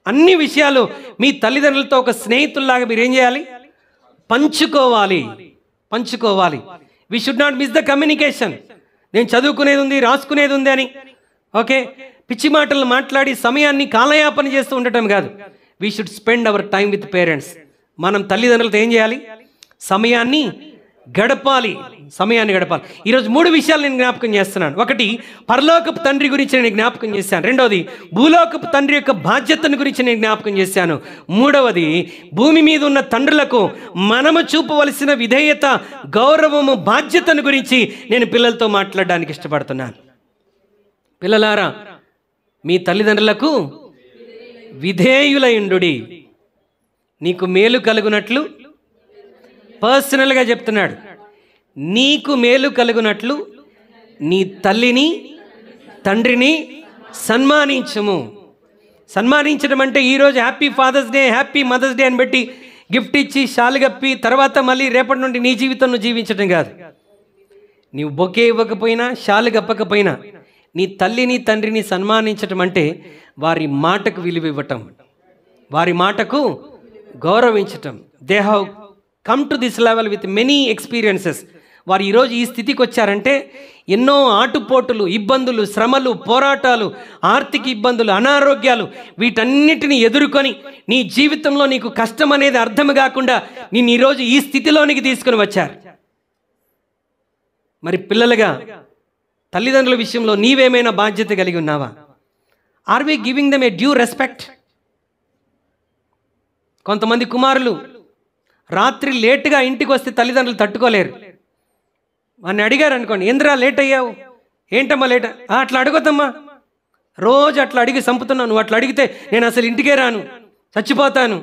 అన్ని విషయాలు మీ తల్లిదండ్రులతో ఒక స్నేహితుల్లాగా మీరు ఏం చేయాలి? పంచుకోవాలి. We should not miss the communication. నేను చదువుకునేది ఉంది, రాసుకునేది ఉంది అని ఓకే పిచ్చి మాటలు మాట్లాడి సమయాన్ని కాలయాపన చేస్తూ ఉండటం కాదు. We should spend our time with parents. మనం తల్లిదండ్రులతో ఏం చేయాలి? సమయాన్ని గడపాలి. ఈరోజు 3 విషయాలు నేను జ్ఞాపకం చేస్తున్నాను. ఒకటి, పరలోకపు తండ్రి గురించి నేను జ్ఞాపకం చేశాను. రెండవది, భూలోకపు తండ్రి యొక్క బాధ్యతను గురించి నేను జ్ఞాపకం చేశాను. మూడవది, భూమి మీద ఉన్న తండ్రులకు మనము చూపవలసిన విధేయత, గౌరవము, బాధ్యతను గురించి నేను పిల్లలతో మాట్లాడడానికి ఇష్టపడుతున్నాను. పిల్లలారా, మీ తల్లిదండ్రులకు విధేయులయుండుడి, నీకు మేలు కలుగునట్లు. పర్సనల్గా చెప్తున్నాడు, నీకు మేలు కలుగునట్లు నీ తల్లిని తండ్రిని సన్మానించము. సన్మానించడం అంటే ఈరోజు happy father's day, happy mother's day అని పెట్టి గిఫ్ట్ ఇచ్చి షాలుగప్పి తర్వాత మళ్ళీ రేపటి నుండి నీ జీవితం నువ్వు జీవించడం కాదు. నీవు బొకే ఇవ్వకపోయినా, షాలు గప్పకపోయినా నీ తల్లిని తండ్రిని సన్మానించటం అంటే వారి మాటకు విలువ ఇవ్వటం, వారి మాటకు గౌరవించటం. They have come to this level with many experiences. వారు ఈరోజు ఈ స్థితికి వచ్చారంటే ఎన్నో ఆటుపోటులు, ఇబ్బందులు, శ్రమలు, పోరాటాలు, ఆర్థిక ఇబ్బందులు, అనారోగ్యాలు, వీటన్నిటిని ఎదుర్కొని నీ జీవితంలో నీకు కష్టం అనేది అర్థం కాకుండా నిన్ను ఈరోజు ఈ స్థితిలోనికి తీసుకుని వచ్చారు. మరి పిల్లలుగా తల్లిదండ్రుల విషయంలో నీవేమైనా బాధ్యత కలిగి ఉన్నావా? Are we giving them a due respect? కొంతమంది కుమారులు రాత్రి లేటుగా ఇంటికి వస్తే తల్లిదండ్రులు తట్టుకోలేరు. వాడిని అడిగారు అనుకోండి, ఏంద్రా లేట్ అయ్యావు, ఏంటమ్మా లేట్? అట్లా అడగొద్దమ్మా, రోజు అట్లా అడిగి చంపుతున్నావు, నువ్వు అట్లా అడిగితే నేను అసలు ఇంటికే రాను, చచ్చిపోతాను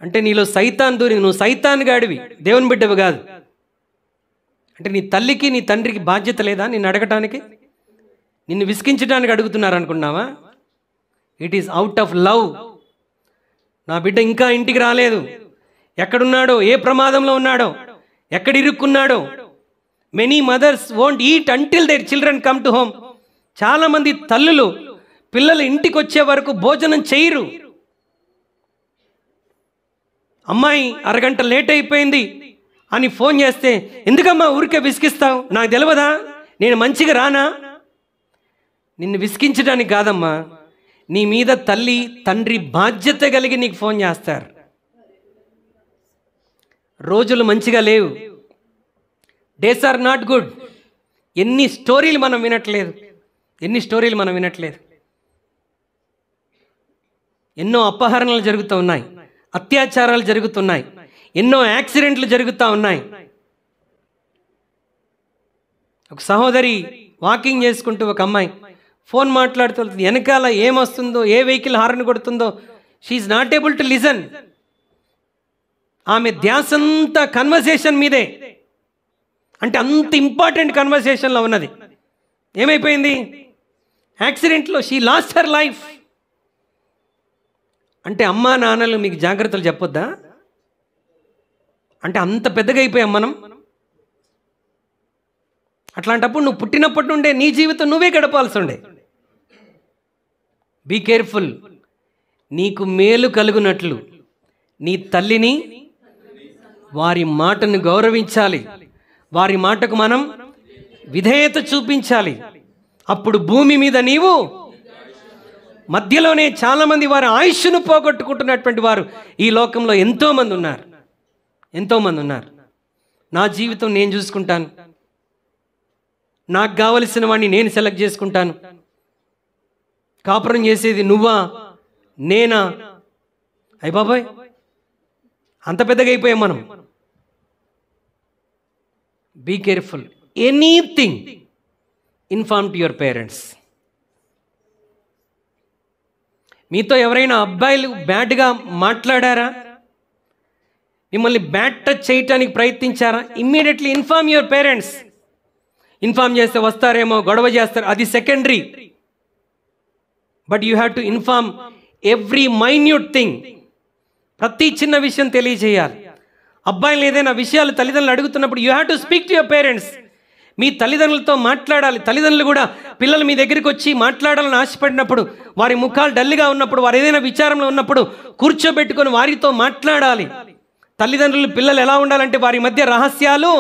అంటే నీలో సైతాన్ దూరి, నువ్వు సైతాన్ గాడివి, దేవుని బిడ్డవి కాదు. అంటే నీ తల్లికి నీ తండ్రికి బాధ్యత లేదా నిన్ను అడగటానికి? నిన్ను విసిగించడానికి అడుగుతున్నారు అనుకున్నావా? It is out of love. నా బిడ్డ ఇంకా ఇంటికి రాలేదు, ఎక్కడున్నాడో, ఏ ప్రమాదంలో ఉన్నాడో, ఎక్కడ ఇరుక్కున్నాడో. Many mothers won't eat until their children come to home. చాలామంది తల్లులు పిల్లలు ఇంటికి వచ్చే వరకు భోజనం చేయరు. అమ్మాయి అరగంట లేట్ అయిపోయింది అని ఫోన్ చేస్తే, ఎందుకమ్మా ఊరికే విసిగిస్తావు, నాకు తెలియదా, నేను మంచిగా రానా? నిన్ను విసిగించడానికి కాదమ్మా, నీ మీద తల్లి తండ్రి బాధ్యత కలిగి నీకు ఫోన్ చేస్తారు. రోజులు మంచిగా లేవు, డేస్ ఆర్ నాట్ గుడ్. ఎన్ని స్టోరీలు మనం వినట్లేదు. ఎన్నో అపహరణలు జరుగుతూ ఉన్నాయి, అత్యాచారాలు జరుగుతున్నాయి, ఎన్నో యాక్సిడెంట్లు జరుగుతూ ఉన్నాయి. ఒక సహోదరి వాకింగ్ చేసుకుంటూ ఒక అమ్మాయి ఫోన్ మాట్లాడుతుంది, వెనకాల ఏమొస్తుందో, ఏ వెహికల్ హార్న్ కొడుతుందో, she is not able to listen. ఆమె ధ్యాస అంతా కన్వర్సేషన్ మీదే. అంటే అంత ఇంపార్టెంట్ కన్వర్సేషన్లో ఉన్నది. ఏమైపోయింది? యాక్సిడెంట్లో షీ లాస్ట్ హర్ లైఫ్. అంటే అమ్మా నాన్నలు మీకు జాగ్రత్తలు చెప్పొద్దా? అంటే అంత పెద్దగా అయిపోయాం మనం. అట్లాంటప్పుడు నువ్వు పుట్టినప్పటి నుండే నీ జీవితం నువ్వే గడపాల్సి ఉండే. Be careful. నీకు మేలు కలుగునట్లు నీ తల్లిని, వారి మాటను గౌరవించాలి, వారి మాటకు మనం విధేయత చూపించాలి. అప్పుడు భూమి మీద నీవు. మధ్యలోనే చాలామంది వారి ఆయుష్ను పోగొట్టుకుంటున్నటువంటి వారు ఈ లోకంలో ఎంతోమంది ఉన్నారు. ఎంతోమంది ఉన్నారు. నా జీవితం నేను చూసుకుంటాను, నాకు కావలసిన వాడిని నేను సెలెక్ట్ చేసుకుంటాను, కాపురం చేసేది నువ్వా నేనా? అయ్య బాబాయ్, అంత పెద్దగా అయిపోయాం మనం. Be careful. Anything inform to your parents. మీతో ఎవరైనా అబ్బాయిలు బ్యాడ్గా మాట్లాడారా, మిమ్మల్ని బ్యాడ్ టచ్ చేయటానికి ప్రయత్నించారా, immediately inform your parents. Inform చేస్తే వస్తారేమో, గొడవ చేస్తారు, అది secondary. But you have to inform every minute thing. ప్రతి చిన్న విషయం తెలియజేయాలి. అబ్బాయిలు ఏదైనా విషయాలు తల్లిదండ్రులు అడుగుతున్నప్పుడు you have to speak to your parents. మీ తల్లిదండ్రులతో మాట్లాడాలి. తల్లిదండ్రులు కూడా పిల్లలు మీ దగ్గరికి వచ్చి మాట్లాడాలని ఆశపడినప్పుడు, వారి ముఖాలు డల్గా ఉన్నప్పుడు, వారు ఏదైనా విచారంలో ఉన్నప్పుడు కూర్చోబెట్టుకొని వారితో మాట్లాడాలి. తల్లిదండ్రులు పిల్లలు ఎలా ఉండాలంటే వారి మధ్య రహస్యాలు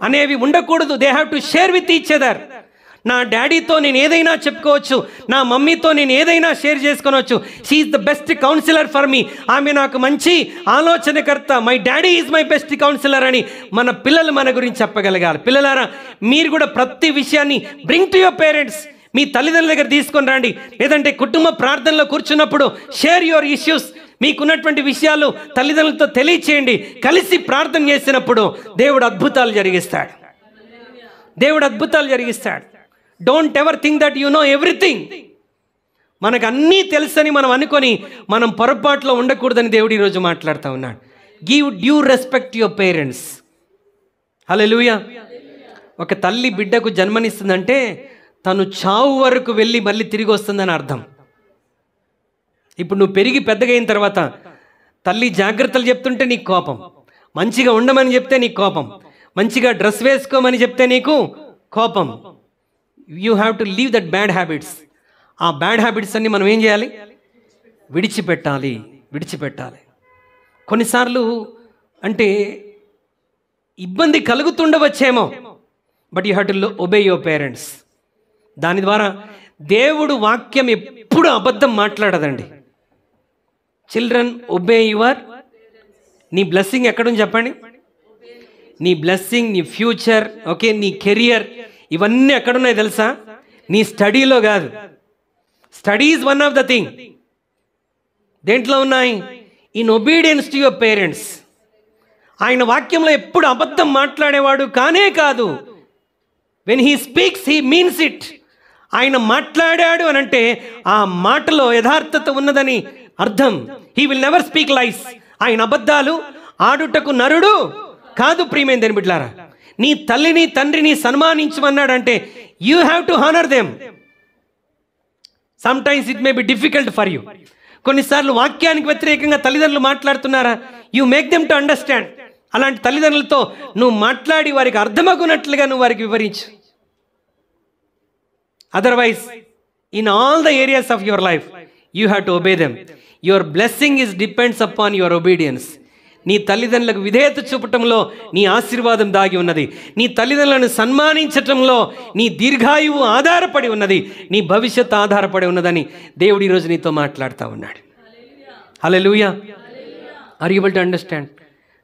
అనేవి ఉండకూడదు. They have to share with each other. నా డాడీతో నేను ఏదైనా చెప్పుకోవచ్చు, నా మమ్మీతో నేను ఏదైనా షేర్ చేసుకోవచ్చు. She is the best counsellor for me. ఆమె నాకు మంచి ఆలోచనకర్త. My daddy is my best counsellor అని మన పిల్లలు మన గురించి చెప్పగలగాలి. పిల్లలారా, మీరు కూడా ప్రతి విషయాన్ని బ్రింగ్ టు యువర్ పేరెంట్స్. మీ తల్లిదండ్రుల దగ్గర తీసుకొని రండి. లేదంటే కుటుంబ ప్రార్థనలో కూర్చున్నప్పుడు షేర్ యువర్ ఇష్యూస్. మీకున్నటువంటి విషయాలు తల్లిదండ్రులతో తెలియచేయండి. కలిసి ప్రార్థన చేసినప్పుడు దేవుడు అద్భుతాలు జరిగిస్తాడు. దేవుడు అద్భుతాలు జరిగిస్తాడు. Don't ever think that you know everything. మనకు అన్నీ తెలుసని మనం అనుకొని మనం పొరపాట్లో ఉండకూడదని దేవుడు ఈరోజు మాట్లాడుతూ ఉన్నాడు. Give due respect your parents. Hallelujah. ఒక తల్లి బిడ్డకు జన్మనిస్తుందంటే తను చావు వరకు వెళ్ళి మళ్ళీ తిరిగి వస్తుందని అర్థం. ఇప్పుడు నువ్వు పెరిగి పెద్దగా అయిన తర్వాత తల్లి జాగ్రత్తలు చెప్తుంటే నీకు కోపం, మంచిగా ఉండమని చెప్తే నీకు కోపం, మంచిగా డ్రెస్ వేసుకోమని చెప్తే నీకు కోపం. You have to leave that bad habits. ఆ బ్యాడ్ హ్యాబిట్స్ అన్ని మనం ఏం చేయాలి? విడిచిపెట్టాలి. కొన్నిసార్లు అంటే ఇబ్బంది కలుగుతుండవచ్చేమో, but you have to obey your parents. దాని ద్వారా దేవుడు వాక్యం ఎప్పుడు అబద్ధం మాట్లాడదండి. Children obey your. నీ బ్లెస్సింగ్ ఎక్కడుంది చెప్పండి? నీ బ్లెస్సింగ్, నీ ఫ్యూచర్, ఓకే, నీ కెరియర్, ఇవన్నీ ఎక్కడున్నాయి తెలుసా? నీ స్టడీలో కాదు. Study is one of the thing. దేంట్లో ఉన్నాయి? In obedience to your parents. ఆయన వాక్యంలో ఎప్పుడు అబద్ధం మాట్లాడేవాడు కానే కాదు. When he speaks he means it. ఆయన మాట్లాడాడు అని అంటే ఆ మాటలో యథార్థత ఉన్నదని అర్థం. హీ విల్ నెవర్ స్పీక్ లైస్. ఆయన అబద్ధాలు ఆడుటకు నరుడు కాదు. ప్రియమైన దేవుని బిడ్డలారా, నీ తల్లిని తండ్రిని సన్మానించమన్నాడంటే you have to honour them. Some times it may be difficult for you. కొన్నిసార్లు వాక్యానికి వ్యతిరేకంగా తల్లిదండ్రులు మాట్లాడుతున్నారా? You make them to understand. అలాంటి తల్లిదండ్రులతో నువ్వు మాట్లాడి వారికి అర్థమగునట్లుగా నువ్వు వారికి వివరించు. Otherwise in all the areas of your life you have to obey them. Your blessing is depends upon your obedience. నీ తల్లిదండ్రులకు విధేయత చూపటంలో నీ ఆశీర్వాదం దాగి ఉన్నది. నీ తల్లిదండ్రులను సన్మానించటంలో నీ దీర్ఘాయువు ఆధారపడి ఉన్నది. నీ భవిష్యత్తు ఆధారపడి ఉన్నదని దేవుడు ఈరోజు నీతో మాట్లాడుతూ ఉన్నాడు. Hallelujah. Are you able to understand?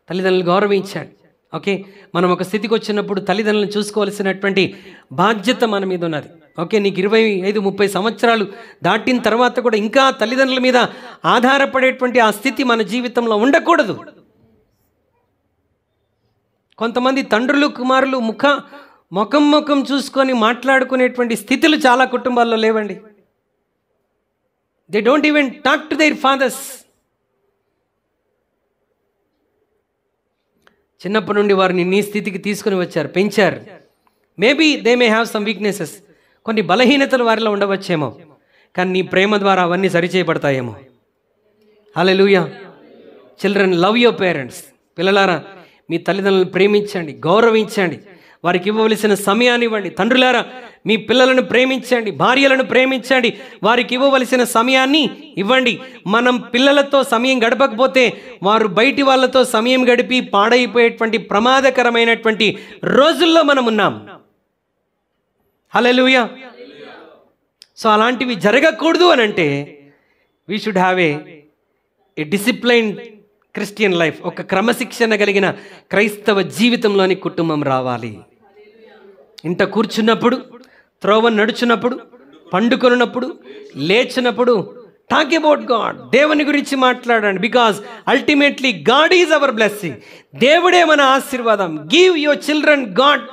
తల్లిదండ్రులను గౌరవించాడు. ఓకే, మనం ఒక స్థితికి వచ్చినప్పుడు తల్లిదండ్రులను చూసుకోవాల్సినటువంటి బాధ్యత మన మీద ఉన్నది. ఓకే, నీకు 25-30 సంవత్సరాలు దాటిన తర్వాత కూడా ఇంకా తల్లిదండ్రుల మీద ఆధారపడేటువంటి ఆ స్థితి మన జీవితంలో ఉండకూడదు. కొంతమంది తండ్రులు కుమారులు ముఖం చూసుకొని మాట్లాడుకునేటువంటి స్థితులు చాలా కుటుంబాల్లో లేవండి. They don't even talk to their fathers. చిన్నప్పటి నుండి వారిని నీ స్థితికి తీసుకుని వచ్చారు, పెంచారు. Maybe they may have some weaknesses. కొన్ని బలహీనతలు వారిలో ఉండవచ్చేమో, కానీ నీ ప్రేమ ద్వారా అవన్నీ సరిచేయబడతాయేమో. Hallelujah. Children, love your parents. పిల్లలారా, మీ తల్లిదండ్రులను ప్రేమించండి, గౌరవించండి, వారికి ఇవ్వవలసిన సమయాన్ని ఇవ్వండి. తండ్రులారా, మీ పిల్లలను ప్రేమించండి, భార్యలను ప్రేమించండి, వారికి ఇవ్వవలసిన సమయాన్ని ఇవ్వండి. మనం పిల్లలతో సమయం గడపకపోతే వారు బయటి వాళ్ళతో సమయం గడిపి పాడైపోయేటువంటి ప్రమాదకరమైనటువంటి రోజుల్లో మనం ఉన్నాం. హల్లెలూయా. సో అలాంటివి జరగకూడదు అని అంటే we should have a disciplined Christian life, ఒక క్రమశిక్షణ కలిగిన క్రైస్తవ జీవితంలోని కుటుంబం రావాలి. ఇంట కూర్చున్నప్పుడు, త్రోవ నడుచున్నప్పుడు, పండుకొనున్నప్పుడు, లేచినప్పుడు టాక్ అబౌట్ గాడ్, దేవుని గురించి మాట్లాడండి. Because ultimately God is our blessing. దేవుడే మన ఆశీర్వాదం. Give your children God.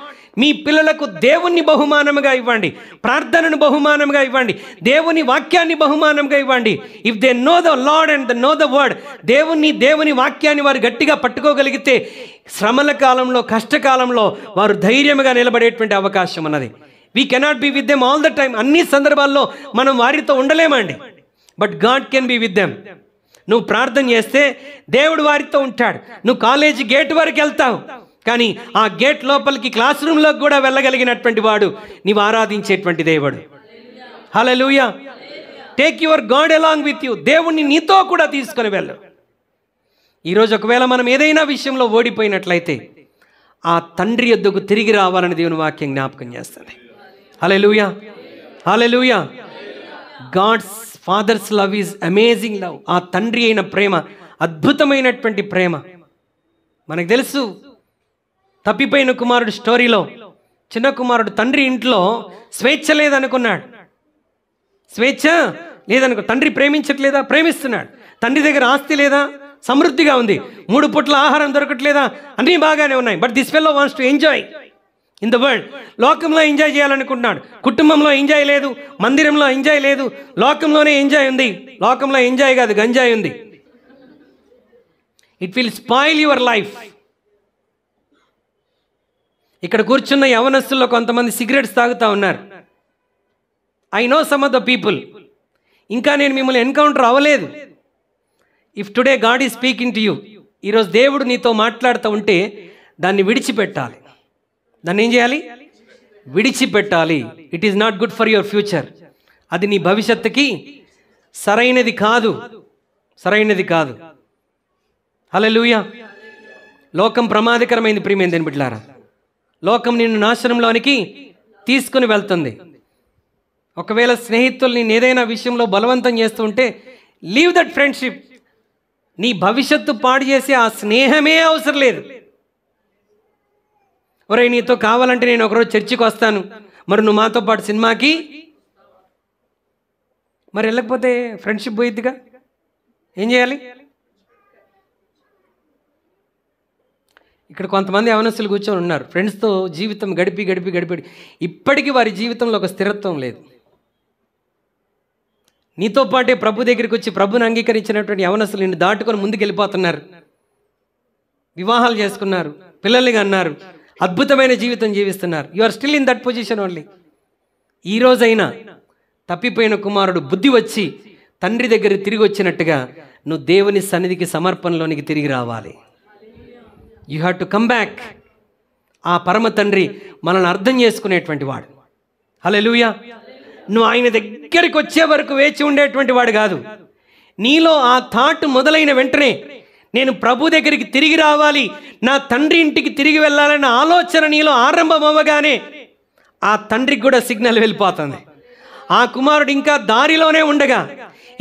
మీ పిల్లలకు దేవుని బహుమానముగా ఇవ్వండి, ప్రార్థనను బహుమానంగా ఇవ్వండి, దేవుని వాక్యాన్ని బహుమానంగా ఇవ్వండి. If they know the lord and the know the word, దేవుని వాక్యాన్ని వారు గట్టిగా పట్టుకోగలిగితే శ్రమల కాలంలో, కష్టకాలంలో వారు ధైర్యంగా నిలబడేటువంటి అవకాశం ఉన్నది. We cannot be with them all the time. అన్ని సందర్భాల్లో మనం వారితో ఉండలేమండి. But God can be with them. నువ్వు ప్రార్థన చేస్తే దేవుడు వారితో ఉంటాడు. నువ్వు కాలేజీ గేట్ వరకు వెళ్తావు, కానీ ఆ గేట్ లోపలికి, క్లాస్ రూమ్లోకి కూడా వెళ్ళగలిగినటువంటి వాడు నీవు ఆరాధించేటువంటి దేవుడు. Hallelujah. Take your God along with you. దేవుణ్ణి నీతో కూడా తీసుకొని వెళ్ళు. ఈరోజు ఒకవేళ మనం ఏదైనా విషయంలో ఓడిపోయినట్లయితే ఆ తండ్రి యొద్దకు తిరిగి రావాలని దేవుని వాక్యం జ్ఞాపకం చేస్తుంది. Hallelujah, hallelujah. God's father's love is amazing love. ఆ తండ్రి అయిన ప్రేమ అద్భుతమైనటువంటి ప్రేమ. మనకు తెలుసు తప్పిపోయిన కుమారుడు స్టోరీలో, చిన్న కుమారుడు తండ్రి ఇంట్లో స్వేచ్ఛ లేదనుకున్నాడు. స్వేచ్ఛ లేదనుకో, తండ్రి ప్రేమించట్లేదా? ప్రేమిస్తున్నాడు. తండ్రి దగ్గర ఆస్తి లేదా? సమృద్ధిగా ఉంది. 3 పూట్ల ఆహారం దొరకట్లేదా? అన్నీ బాగానే ఉన్నాయి. But this fellow wants to enjoy in the world. లోకంలో ఎంజాయ్ చేయాలనుకుంటున్నాడు. కుటుంబంలో ఎంజాయ్ లేదు, మందిరంలో ఎంజాయ్ లేదు, లోకంలోనే ఎంజాయ్ ఉంది. లోకంలో ఎంజాయ్ కాదు, గంజాయ్ ఉంది. It will spoil your life. ఇక్కడ కూర్చున్న యవనస్తుల్లో కొంతమంది సిగరెట్స్ తాగుతూ ఉన్నారు. I know some of the people. ఇంకా నేను మిమ్మల్ని ఎన్కౌంటర్ అవ్వలేదు. If today God is speaking to you, ఈరోజు దేవుడు నీతో మాట్లాడుతూ ఉంటే దాన్ని విడిచిపెట్టాలి. దాన్ని ఏం చేయాలి? విడిచిపెట్టాలి. It is not good for your future. అది నీ భవిష్యత్తుకి సరైనది కాదు, సరైనది కాదు. హల్లెలూయా. లోకం ప్రమాదకరమైంది ప్రియమైనది బిడ్డలారా. లోకం నిన్ను నాశనంలోనికి తీసుకుని వెళ్తుంది. ఒకవేళ స్నేహితులు నేను ఏదైనా విషయంలో బలవంతం చేస్తూ ఉంటే లీవ్ దట్ ఫ్రెండ్షిప్. నీ భవిష్యత్తు పాడు చేసే ఆ స్నేహమే అవసరం లేదు. ఒరేయ్, నీతో కావాలంటే నేను ఒకరోజు చర్చికి వస్తాను, మరి నువ్వు మాతో పాటు సినిమాకి, మరి వెళ్ళకపోతే ఫ్రెండ్షిప్ పోయిద్దిగా. ఏం చేయాలి? ఇక్కడ కొంతమంది యవనస్తులు కూర్చొని ఉన్నారు, ఫ్రెండ్స్తో జీవితం గడిపి ఇప్పటికీ వారి జీవితంలో ఒక స్థిరత్వం లేదు. నీతో పాటే ప్రభు దగ్గరికి వచ్చి ప్రభుని అంగీకరించినటువంటి యవనస్తులు నిన్ను దాటుకొని ముందుకు వెళ్ళిపోతున్నారు. వివాహాలు చేసుకున్నారు, పిల్లల్ని అన్నారు, అద్భుతమైన జీవితం జీవిస్తున్నారు. You are still in that position only. ఈ రోజైనా తప్పిపోయిన కుమారుడు బుద్ధి వచ్చి తండ్రి దగ్గర తిరిగి వచ్చినట్టుగా నువ్వు దేవుని సన్నిధికి సమర్పణలోనికి తిరిగి రావాలి. You have to come back. ఆ పరమ తండ్రి మనల్ని అర్థం చేసుకునేటువంటి వాడు. హల్లెలూయా. నువ్వు ఆయన దగ్గరికి వచ్చే వరకు వేచి ఉండేటువంటి వాడు కాదు. నీలో ఆ థాట్ మొదలైన వెంటనే నేను ప్రభు దగ్గరికి తిరిగి రావాలి, నా తండ్రి ఇంటికి తిరిగి వెళ్ళాలన్న ఆలోచన నీలో ఆరంభం అవ్వగానే ఆ తండ్రికి కూడా సిగ్నల్ వెళ్ళిపోతుంది. ఆ కుమారుడు ఇంకా దారిలోనే ఉండగా,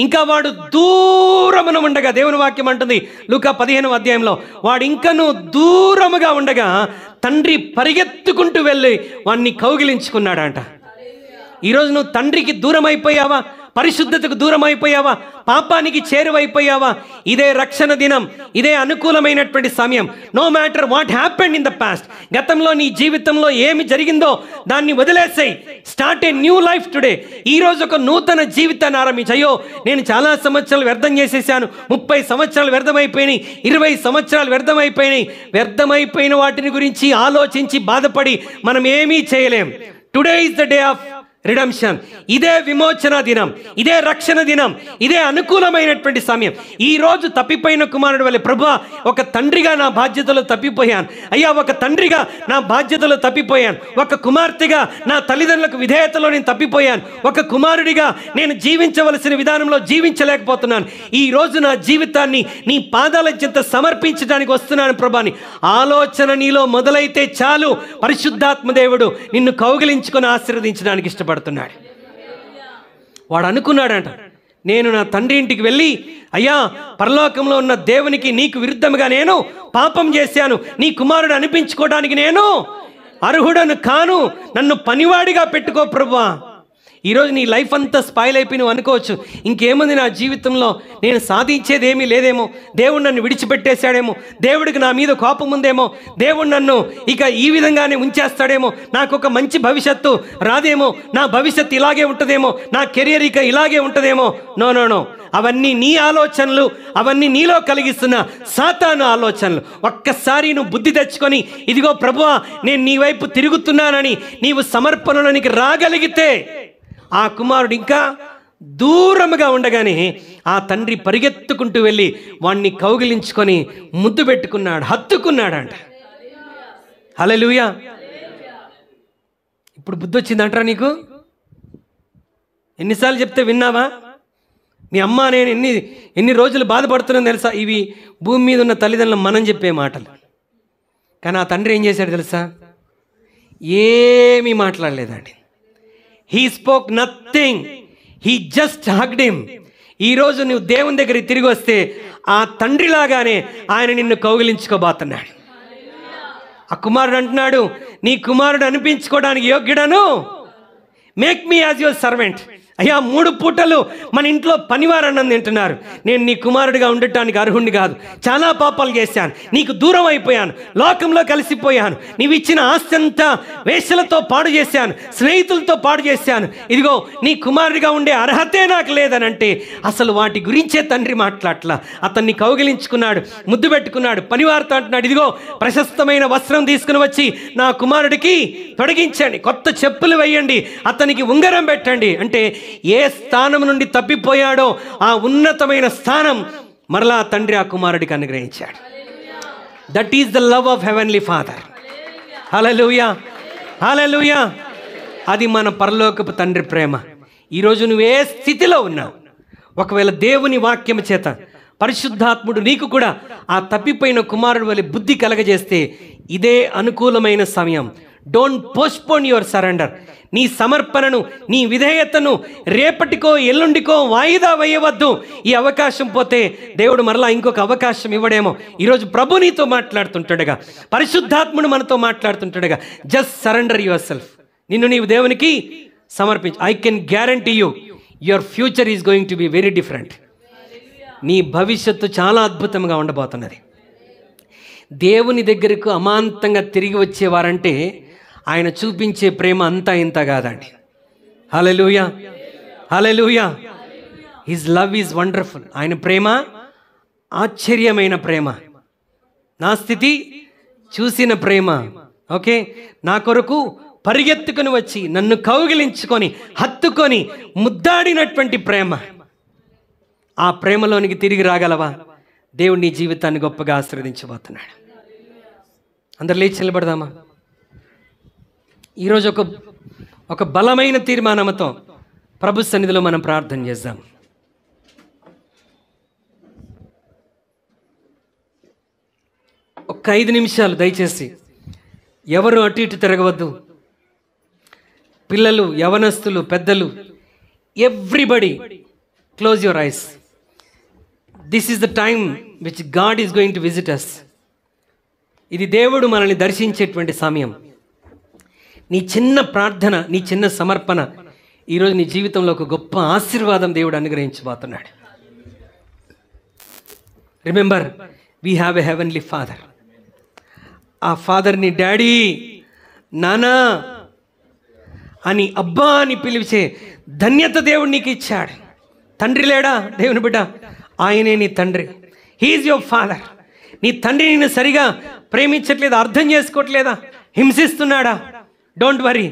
ఇంకా వాడు దూరమున ఉండగా, దేవుని వాక్యం అంటుంది లూకా 15వ అధ్యాయంలో, వాడు ఇంకనూ దూరముగా ఉండగా తండ్రి పరిగెత్తుకుంటూ వెళ్ళి వాడిని కౌగిలించుకున్నాడంట. ఈరోజు నువ్వు తండ్రికి దూరం అయిపోయావా? పరిశుద్ధతకు దూరం అయిపోయావా? పాపానికి చేరువైపోయావా? ఇదే రక్షణ దినం, ఇదే అనుకూలమైనటువంటి సమయం. No matter what happened in the past. గతంలో నీ జీవితంలో ఏమి జరిగిందో దాన్ని వదిలేసేయి. Start a new life today. ఈరోజు ఒక నూతన జీవితాన్ని ఆరంభించు. అయ్యో, నేను చాలా సంవత్సరాలు వ్యర్థం చేసేసాను, 30 సంవత్సరాలు వ్యర్థమైపోయినాయి, 20 సంవత్సరాలు వ్యర్థమైపోయినాయి. వ్యర్థమైపోయిన వాటిని గురించి ఆలోచించి బాధపడి మనం ఏమీ చేయలేం. Today is the day of redemption. ఇదే విమోచన దినం, ఇదే రక్షణ దినం, ఇదే అనుకూలమైనటువంటి సమయం. ఈ రోజు తప్పిపోయిన కుమారుడు వలె, ప్రభువా, ఒక తండ్రిగా నా బాధ్యతలు తప్పిపోయాను అయ్యా, ఒక తండ్రిగా నా బాధ్యతలు తప్పిపోయాను, ఒక కుమార్తెగా నా తల్లిదండ్రులకు విధేయతలో నేను తప్పిపోయాను, ఒక కుమారుడిగా నేను జీవించవలసిన విధానంలో జీవించలేకపోతున్నాను. ఈ రోజు నా జీవితాన్ని నీ పాదాల చెంత సమర్పించడానికి వస్తున్నాను ప్రభాని ఆలోచన నీలో మొదలైతే చాలు, పరిశుద్ధాత్మ దేవుడు నిన్ను కౌగిలించుకొని ఆశీర్వదించడానికి ఇష్టపడుతున్నాడు. వాడు అనుకున్నాడంట, నేను నా తండ్రి ఇంటికి వెళ్ళి, అయ్యా, పరలోకంలో ఉన్న దేవునికి నీకు విరుద్ధంగా నేను పాపం చేశాను, నీ కుమారుడు అనిపించుకోవడానికి నేను అర్హుడను కాను, నన్ను పనివాడిగా పెట్టుకో ప్రభువా. ఈరోజు నీ లైఫ్ అంతా స్పాయిల్ అయిపోయి నువ్వు అనుకోవచ్చు, ఇంకేముంది నా జీవితంలో, నేను సాధించేది ఏమీ లేదేమో, దేవుడు నన్ను విడిచిపెట్టేశాడేమో, దేవుడికి నా మీద కోపం ఉందేమో, దేవుడు నన్ను ఇక ఈ విధంగానే ఉంచేస్తాడేమో, నాకు ఒక మంచి భవిష్యత్తు రాదేమో, నా భవిష్యత్తు ఇలాగే ఉంటుందేమో, నా కెరియర్ ఇక ఇలాగే ఉంటుందేమో. నో నో నో, అవన్నీ నీ ఆలోచనలు, అవన్నీ నీలో కలిగిస్తున్న సాతాను ఆలోచనలు. ఒక్కసారి నువ్వు బుద్ధి తెచ్చుకొని, ఇదిగో ప్రభువా నేను నీ వైపు తిరుగుతున్నానని నీవు సమర్పణలోనికి రాగలిగితే, ఆ కుమారుడు ఇంకా దూరముగా ఉండగానే ఆ తండ్రి పరిగెత్తుకుంటూ వెళ్ళి వాణ్ణి కౌగిలించుకొని ముద్దు పెట్టుకున్నాడు, హత్తుకున్నాడంట. హల్లెలూయా. ఇప్పుడు బుద్ధి వచ్చిందంటారా నీకు? ఎన్నిసార్లు చెప్తే విన్నావా? మీ అమ్మ నేను ఎన్ని రోజులు బాధపడుతున్నాను తెలుసా? ఇవి భూమి మీద ఉన్న తల్లిదండ్రులు మనం చెప్పే మాటలు. కానీ ఆ తండ్రి ఏం చేశాడు తెలుసా? ఏమీ మాట్లాడలేదండి. He spoke nothing. He just hugged him. ఈరోజు నువ్వు దేవుని దగ్గరికి తిరిగి వస్తే ఆ తండ్రిలాగానే ఆయన నిన్ను కౌగిలించుకోబోతున్నాడు. ఆ కుమారుడు అంటున్నాడు, నీ కుమారుడు అనిపించుకోవడానికి యోగ్యుడను, make me as your servant. అయ్యా, 3 పూటలు మన ఇంట్లో పనివారన్నం తింటున్నారు, నేను నీ కుమారుడిగా ఉండటానికి అర్హుణ్ణి కాదు, చాలా పాపాలు చేశాను, నీకు దూరం అయిపోయాను, లోకంలో కలిసిపోయాను, నీవు ఇచ్చిన ఆస్తి అంతా వేశ్యలతో పాడు చేశాను, స్నేహితులతో పాడు చేశాను, ఇదిగో నీ కుమారుడిగా ఉండే అర్హతే నాకు లేదనంటే అసలు వాటి గురించే తండ్రి మాట్లాడలా. అతన్ని కౌగిలించుకున్నాడు, ముద్దు పెట్టుకున్నాడు, పనివారితో అంటున్నాడు, ఇదిగో ప్రశస్తమైన వస్త్రం తీసుకుని వచ్చి నా కుమారుడికి తొడిగించండి, కొత్త చెప్పులు వేయండి, అతనికి ఉంగరం పెట్టండి. అంటే ఏ స్థానం నుండి తప్పిపోయాడో ఆ ఉన్నతమైన స్థానం మరలా తండ్రి ఆ కుమారుడికి అనుగ్రహించాడు. That is the love of heavenly father. Hallelujah, hallelujah. అది మన పరలోకపు తండ్రి ప్రేమ. ఈరోజు నువ్వు ఏ స్థితిలో ఉన్నావు, ఒకవేళ దేవుని వాక్యం చేత పరిశుద్ధాత్ముడు నీకు కూడా ఆ తప్పిపోయిన కుమారుడు వలె బుద్ధి కలగజేస్తే ఇదే అనుకూలమైన సమయం. Don't postpone your surrender. నీ సమర్పణను, నీ విధేయతను రేపటికో ఎల్లుండికో వాయిదా వేయవద్దు. ఈ అవకాశం పోతే దేవుడు మరలా ఇంకొక అవకాశం ఇవ్వడేమో. ఈరోజు ప్రభు నీతో మాట్లాడుతుంటాడుగా, పరిశుద్ధాత్ముడు మనతో మాట్లాడుతుంటాడుగా. Just surrender your self. నిన్ను నీవు దేవునికి సమర్పించు. I can guarantee you your future is going to be very different. నీ భవిష్యత్తు చాలా అద్భుతంగా ఉండబోతున్నది. దేవుని దగ్గరకు అమాంతంగా తిరిగి వచ్చేవారంటే ఆయన చూపించే ప్రేమ అంతా ఇంత కాదండి. Hallelujah, hallelujah. His love is wonderful. ఆయన ప్రేమ ఆశ్చర్యమైన ప్రేమ. నా స్థితి చూసిన ప్రేమ. ఓకే, నా కొరకు పరిగెత్తుకొని వచ్చి నన్ను కౌగిలించుకొని హత్తుకొని ముద్దాడినటువంటి ప్రేమ. ఆ ప్రేమలోనికి తిరిగి రాగలవా? దేవుడు నీ జీవితాన్ని గొప్పగా ఆశీర్వదించబోతున్నాడు. అందరు లేచి నిలబడదామా? ఈరోజు ఒక బలమైన తీర్మానంతో ప్రభు సన్నిధిలో మనం ప్రార్థన చేద్దాం. ఒక 5 నిమిషాలు దయచేసి ఎవరు అటు ఇటు తిరగవద్దు. పిల్లలు, యవనస్తులు, పెద్దలు, everybody close your eyes. This is the time which God is going to visit us. ఇది దేవుడు మనల్ని దర్శించేటువంటి సమయం. నీ చిన్న ప్రార్థన, నీ చిన్న సమర్పణ ఈరోజు నీ జీవితంలో ఒక గొప్ప ఆశీర్వాదం దేవుడు అనుగ్రహించబోతున్నాడు. Remember, we have a heavenly father. ఆ ఫాదర్ని డాడీ, నానా అని, అబ్బా అని పిలిచే ధన్యత దేవుడు నీకు ఇచ్చాడు. తండ్రి లేడా దేవుని బిడ్డ? ఆయనే నీ తండ్రి. He is your father. నీ తండ్రి నిన్ను సరిగా ప్రేమించట్లేదా? అర్థం చేసుకోవట్లేదా? హింసిస్తున్నాడా? Don't worry,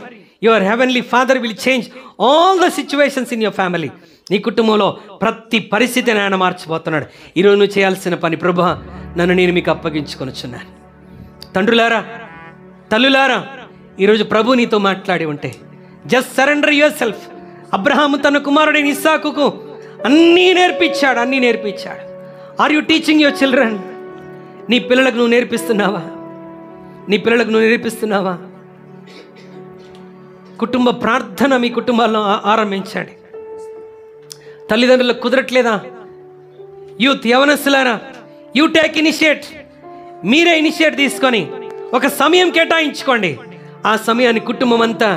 your heavenly father will change all the situations in your family. నీ కుటుంబంలో ప్రతి పరిస్థితిని ఆయన మార్చిపోతున్నాడు. ఈరోజు నువ్వు చేయాల్సిన పని, ప్రభువా నన్ను నేను మీకు అప్పగించుకొనిచున్నాను. తండ్రులారా, తల్లులారా, ఈరోజు ప్రభు నీతో మాట్లాడి ఉంటే just surrender your self. Abraham తన కుమారుడైన ఇస్సాకుకు అన్నీ నేర్పించాడు. Are you teaching your children? నీ పిల్లలకు నువ్వు నేర్పిస్తున్నావా? కుటుంబ ప్రార్థన మీ కుటుంబాల్లో ఆరంభించండి. తల్లిదండ్రులకు కుదరట్లేదా? యూత్, యవనస్తులారా, యూ టేక్ ఇనిషియేట్. మీరే ఇనిషియేట్ తీసుకొని ఒక సమయం కేటాయించుకోండి. ఆ సమయాన్ని కుటుంబం అంతా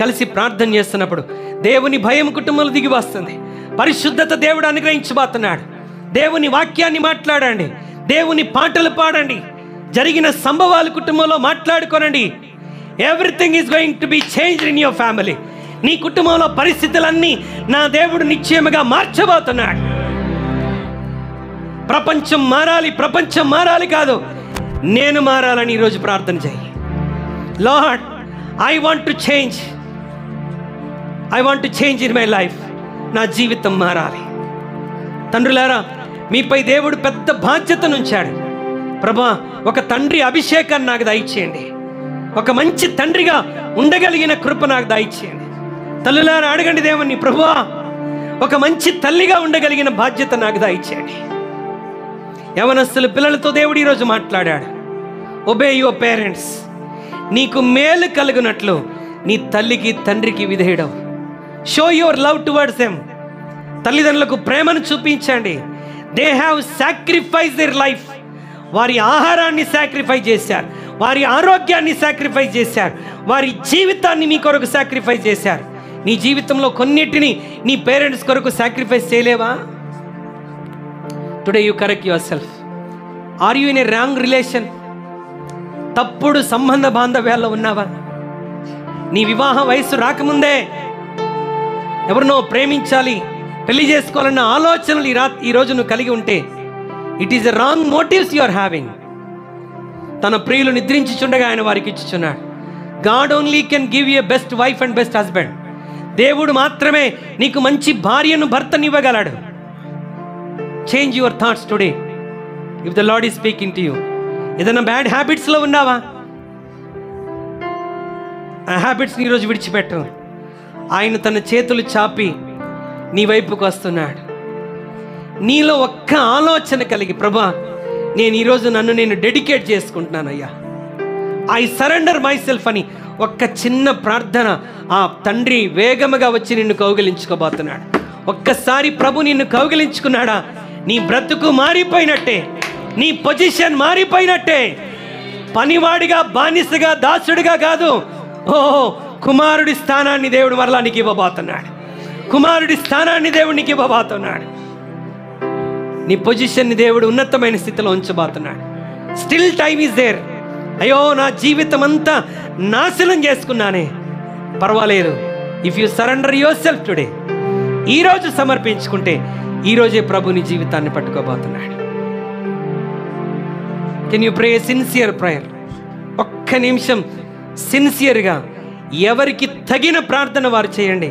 కలిసి ప్రార్థన చేస్తున్నప్పుడు దేవుని భయం కుటుంబంలో దిగి వస్తుంది. పరిశుద్ధత దేవుడు అనుగ్రహించబోతున్నాడు. దేవుని వాక్యాన్ని మాట్లాడండి, దేవుని పాటలు పాడండి, జరిగిన సంభవాలు కుటుంబంలో మాట్లాడుకోనండి. Everything is going to be changed in your family. నీ కుటుంబంలో పరిస్థితులన్నీ నా దేవుడు నిశ్చయముగా మార్చబోతున్నాడు. ప్రపంచం మారాలి, ప్రపంచం మారాలి కాదు, నేను మారాలని ఈరోజు ప్రార్థన చేయి. Lord, I want to change, I want to change in my life. నా జీవితం మారాలి. తండ్రులారా, మీపై దేవుడు పెద్ద బాధ్యతను ఉంచాడు. ప్రభా, ఒక తండ్రి అభిషేకాన్ని నాకు దయచేయండి. ఒక మంచి తండ్రిగా ఉండగలిగిన కృప నాకు దయచేయండి. తల్లులారా, అడగండి దేవుణ్ణి, ప్రభువా, ఒక మంచి తల్లిగా ఉండగలిగిన బాధ్యత నాకు దయచేయండి. యవనస్తులు పిల్లలతో దేవుడు ఈరోజు మాట్లాడాడు. Obey your parents. నీకు మేలు కలుగునట్లు నీ తల్లికి తండ్రికి విధేయుడవు. Show your love towards them. తల్లిదండ్రులకు ప్రేమను చూపించండి. They have sacrifice their life. వారి ఆహారాన్ని సాక్రిఫైస్ చేశారు, వారి ఆరోగ్యాన్ని సాక్రిఫైస్ చేశారు, వారి జీవితాన్ని మీ కొరకు సాక్రిఫైస్ చేశారు. నీ జీవితంలో కొన్నిటిని నీ పేరెంట్స్ కొరకు సాక్రిఫైస్ చేయలేవా? Today you correct your self. Are you in a wrong relation? తప్పుడు సంబంధ బాంధవ్యాల్లో ఉన్నావా? నీ వివాహ వయస్సు రాకముందే ఎవరినో ప్రేమించాలి, పెళ్లి చేసుకోవాలన్న ఆలోచనలు ఈరోజు నువ్వు కలిగి ఉంటే, it is a wrong motives you are having. తన ప్రియులు నిద్రించుచుండగా ఆయన వారికి ఇచ్చుచున్నాడు. God only can give you best wife and best husband. దేవుడు మాత్రమే నీకు మంచి భార్యను, భర్తనివ్వగలడు. Change your thoughts today if the Lord is speaking to you. ఏదైనా బ్యాడ్ హ్యాబిట్స్లో ఉన్నావా? ఆ హ్యాబిట్స్ని ఈరోజు విడిచిపెట్టు. ఆయన తన చేతులు చాపి నీ వైపుకు వస్తున్నాడు. నీలో ఒక్క ఆలోచన కలిగి, ప్రభా, నేను ఈరోజు నన్ను నేను డెడికేట్ చేసుకుంటున్నాను అయ్యా, ఐ సరెండర్ మై సెల్ఫ్ అని ఒక్క చిన్న ప్రార్థన ఆ తండ్రి వేగముగా వచ్చి నిన్ను కౌగిలించుకోబోతున్నాడు. ఒక్కసారి ప్రభు నిన్ను కౌగిలించుకున్నాడా, నీ బ్రతుకు మారిపోయినట్టే, నీ పొజిషన్ మారిపోయినట్టే. పనివాడిగా, బానిసగా, దాసుడిగా కాదు, ఓహో, కుమారుడి స్థానాన్ని దేవుడు మరలా నీకు ఇవ్వబోతున్నాడు. కుమారుడి స్థానాన్ని దేవుడు నీకు ఇవ్వబోతున్నాడు. నీ పొజిషన్ని దేవుడు ఉన్నతమైన స్థితిలో ఉంచబోతున్నాడు. Still time is there. అయ్యో, నా జీవితం అంతా నాశనం చేసుకున్నానే, పర్వాలేదు. If you surrender your self today, ఈరోజు సమర్పించుకుంటే ఈరోజే ప్రభు నీ జీవితాన్ని పట్టుకోబోతున్నాడు. Can you pray sincere prayer? ఒక్క నిమిషం సిన్సియర్గా ఎవరికి తగిన ప్రార్థన వారు చేయండి.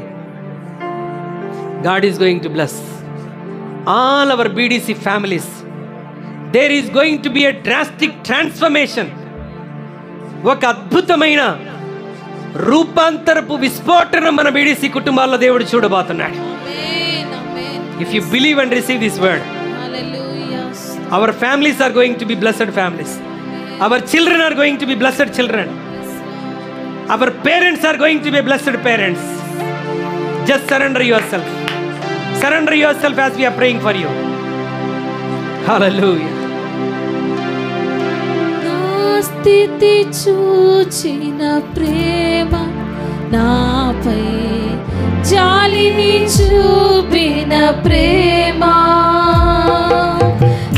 God is going to bless all our BDC families. There is going to be a drastic transformation. ఒక అద్భుతమైన రూపాంతరపు విస్ఫోటనం మన BDC కుటుంబాల్లో దేవుడు చూడబోతున్నాడు. If you believe and receive this word, our families are going to be blessed families. Our children are going to be blessed children. Our parents are going to be blessed parents. Just surrender yourself. Surrender yourself as we are praying for you. Hallelujah. నా స్థితి చూచిన ప్రేమ, నాపై జాలిని చూపిన ప్రేమ,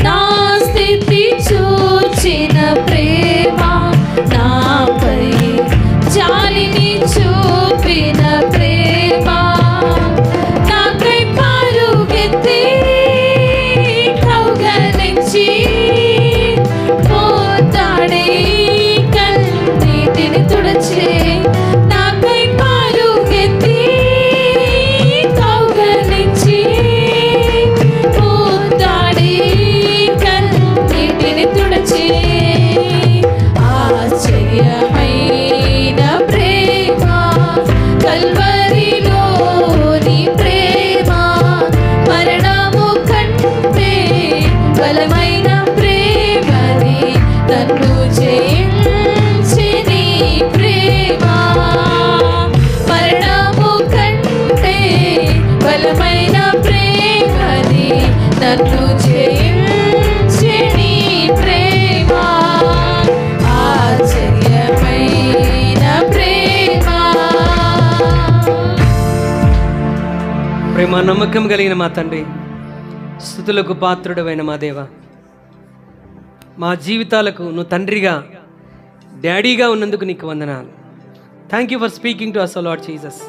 నా స్థితి చూచిన ప్రేమ, నాపై జాలిని చూపిన ప్రేమ, నాకై పరుగెత్తి కౌగలించి పోతాడే కన్నీటిని తుడచే, నాకై పరుగెత్తి కౌగలించి నమ్మకం కలిగిన మా తండ్రి, స్తుతులకు పాత్రుడవైన మా దేవ, మా జీవితాలకు నువ్వు తండ్రిగా డాడీగా ఉన్నందుకు నీకు వందనాలు. Thank you for speaking to us O Lord Jesus.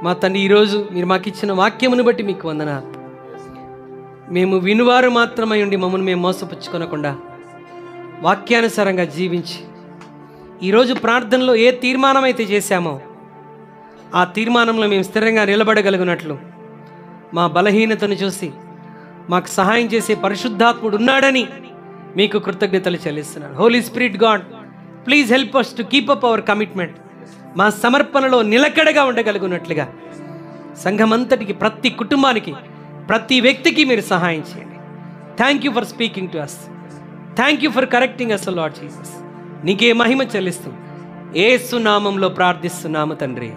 మా తండ్రి, ఈరోజు మీరు మాకు ఇచ్చిన వాక్యమును బట్టి మీకు వందనాలు. మేము వినువారు మాత్రమై ఉండి మమ్మల్ని మేము మోసపుచ్చుకొనకుండా వాక్యానుసారంగా జీవించి ఈరోజు ప్రార్థనలో ఏ తీర్మానం అయితే చేశామో ఆ తీర్మానంలో మేము స్థిరంగా నిలబడగలిగినట్లు మా బలహీనతను చూసి మాకు సహాయం చేసే పరిశుద్ధాత్ముడు ఉన్నాడని మీకు కృతజ్ఞతలు చెల్లిస్తున్నాను. Holy Spirit God, please help us to keep up our commitment. మా సమర్పణలో నిలకడగా ఉండగలిగినట్లుగా సంఘమంతటికి, ప్రతి కుటుంబానికి, ప్రతి వ్యక్తికి మీరు సహాయం చేయండి. Thank you for speaking to us. Thank you for correcting us Lord Jesus. నీకే మహిమ చెల్లిస్తూ యేసు నామంలో ప్రార్థిస్తున్నాము తండ్రి.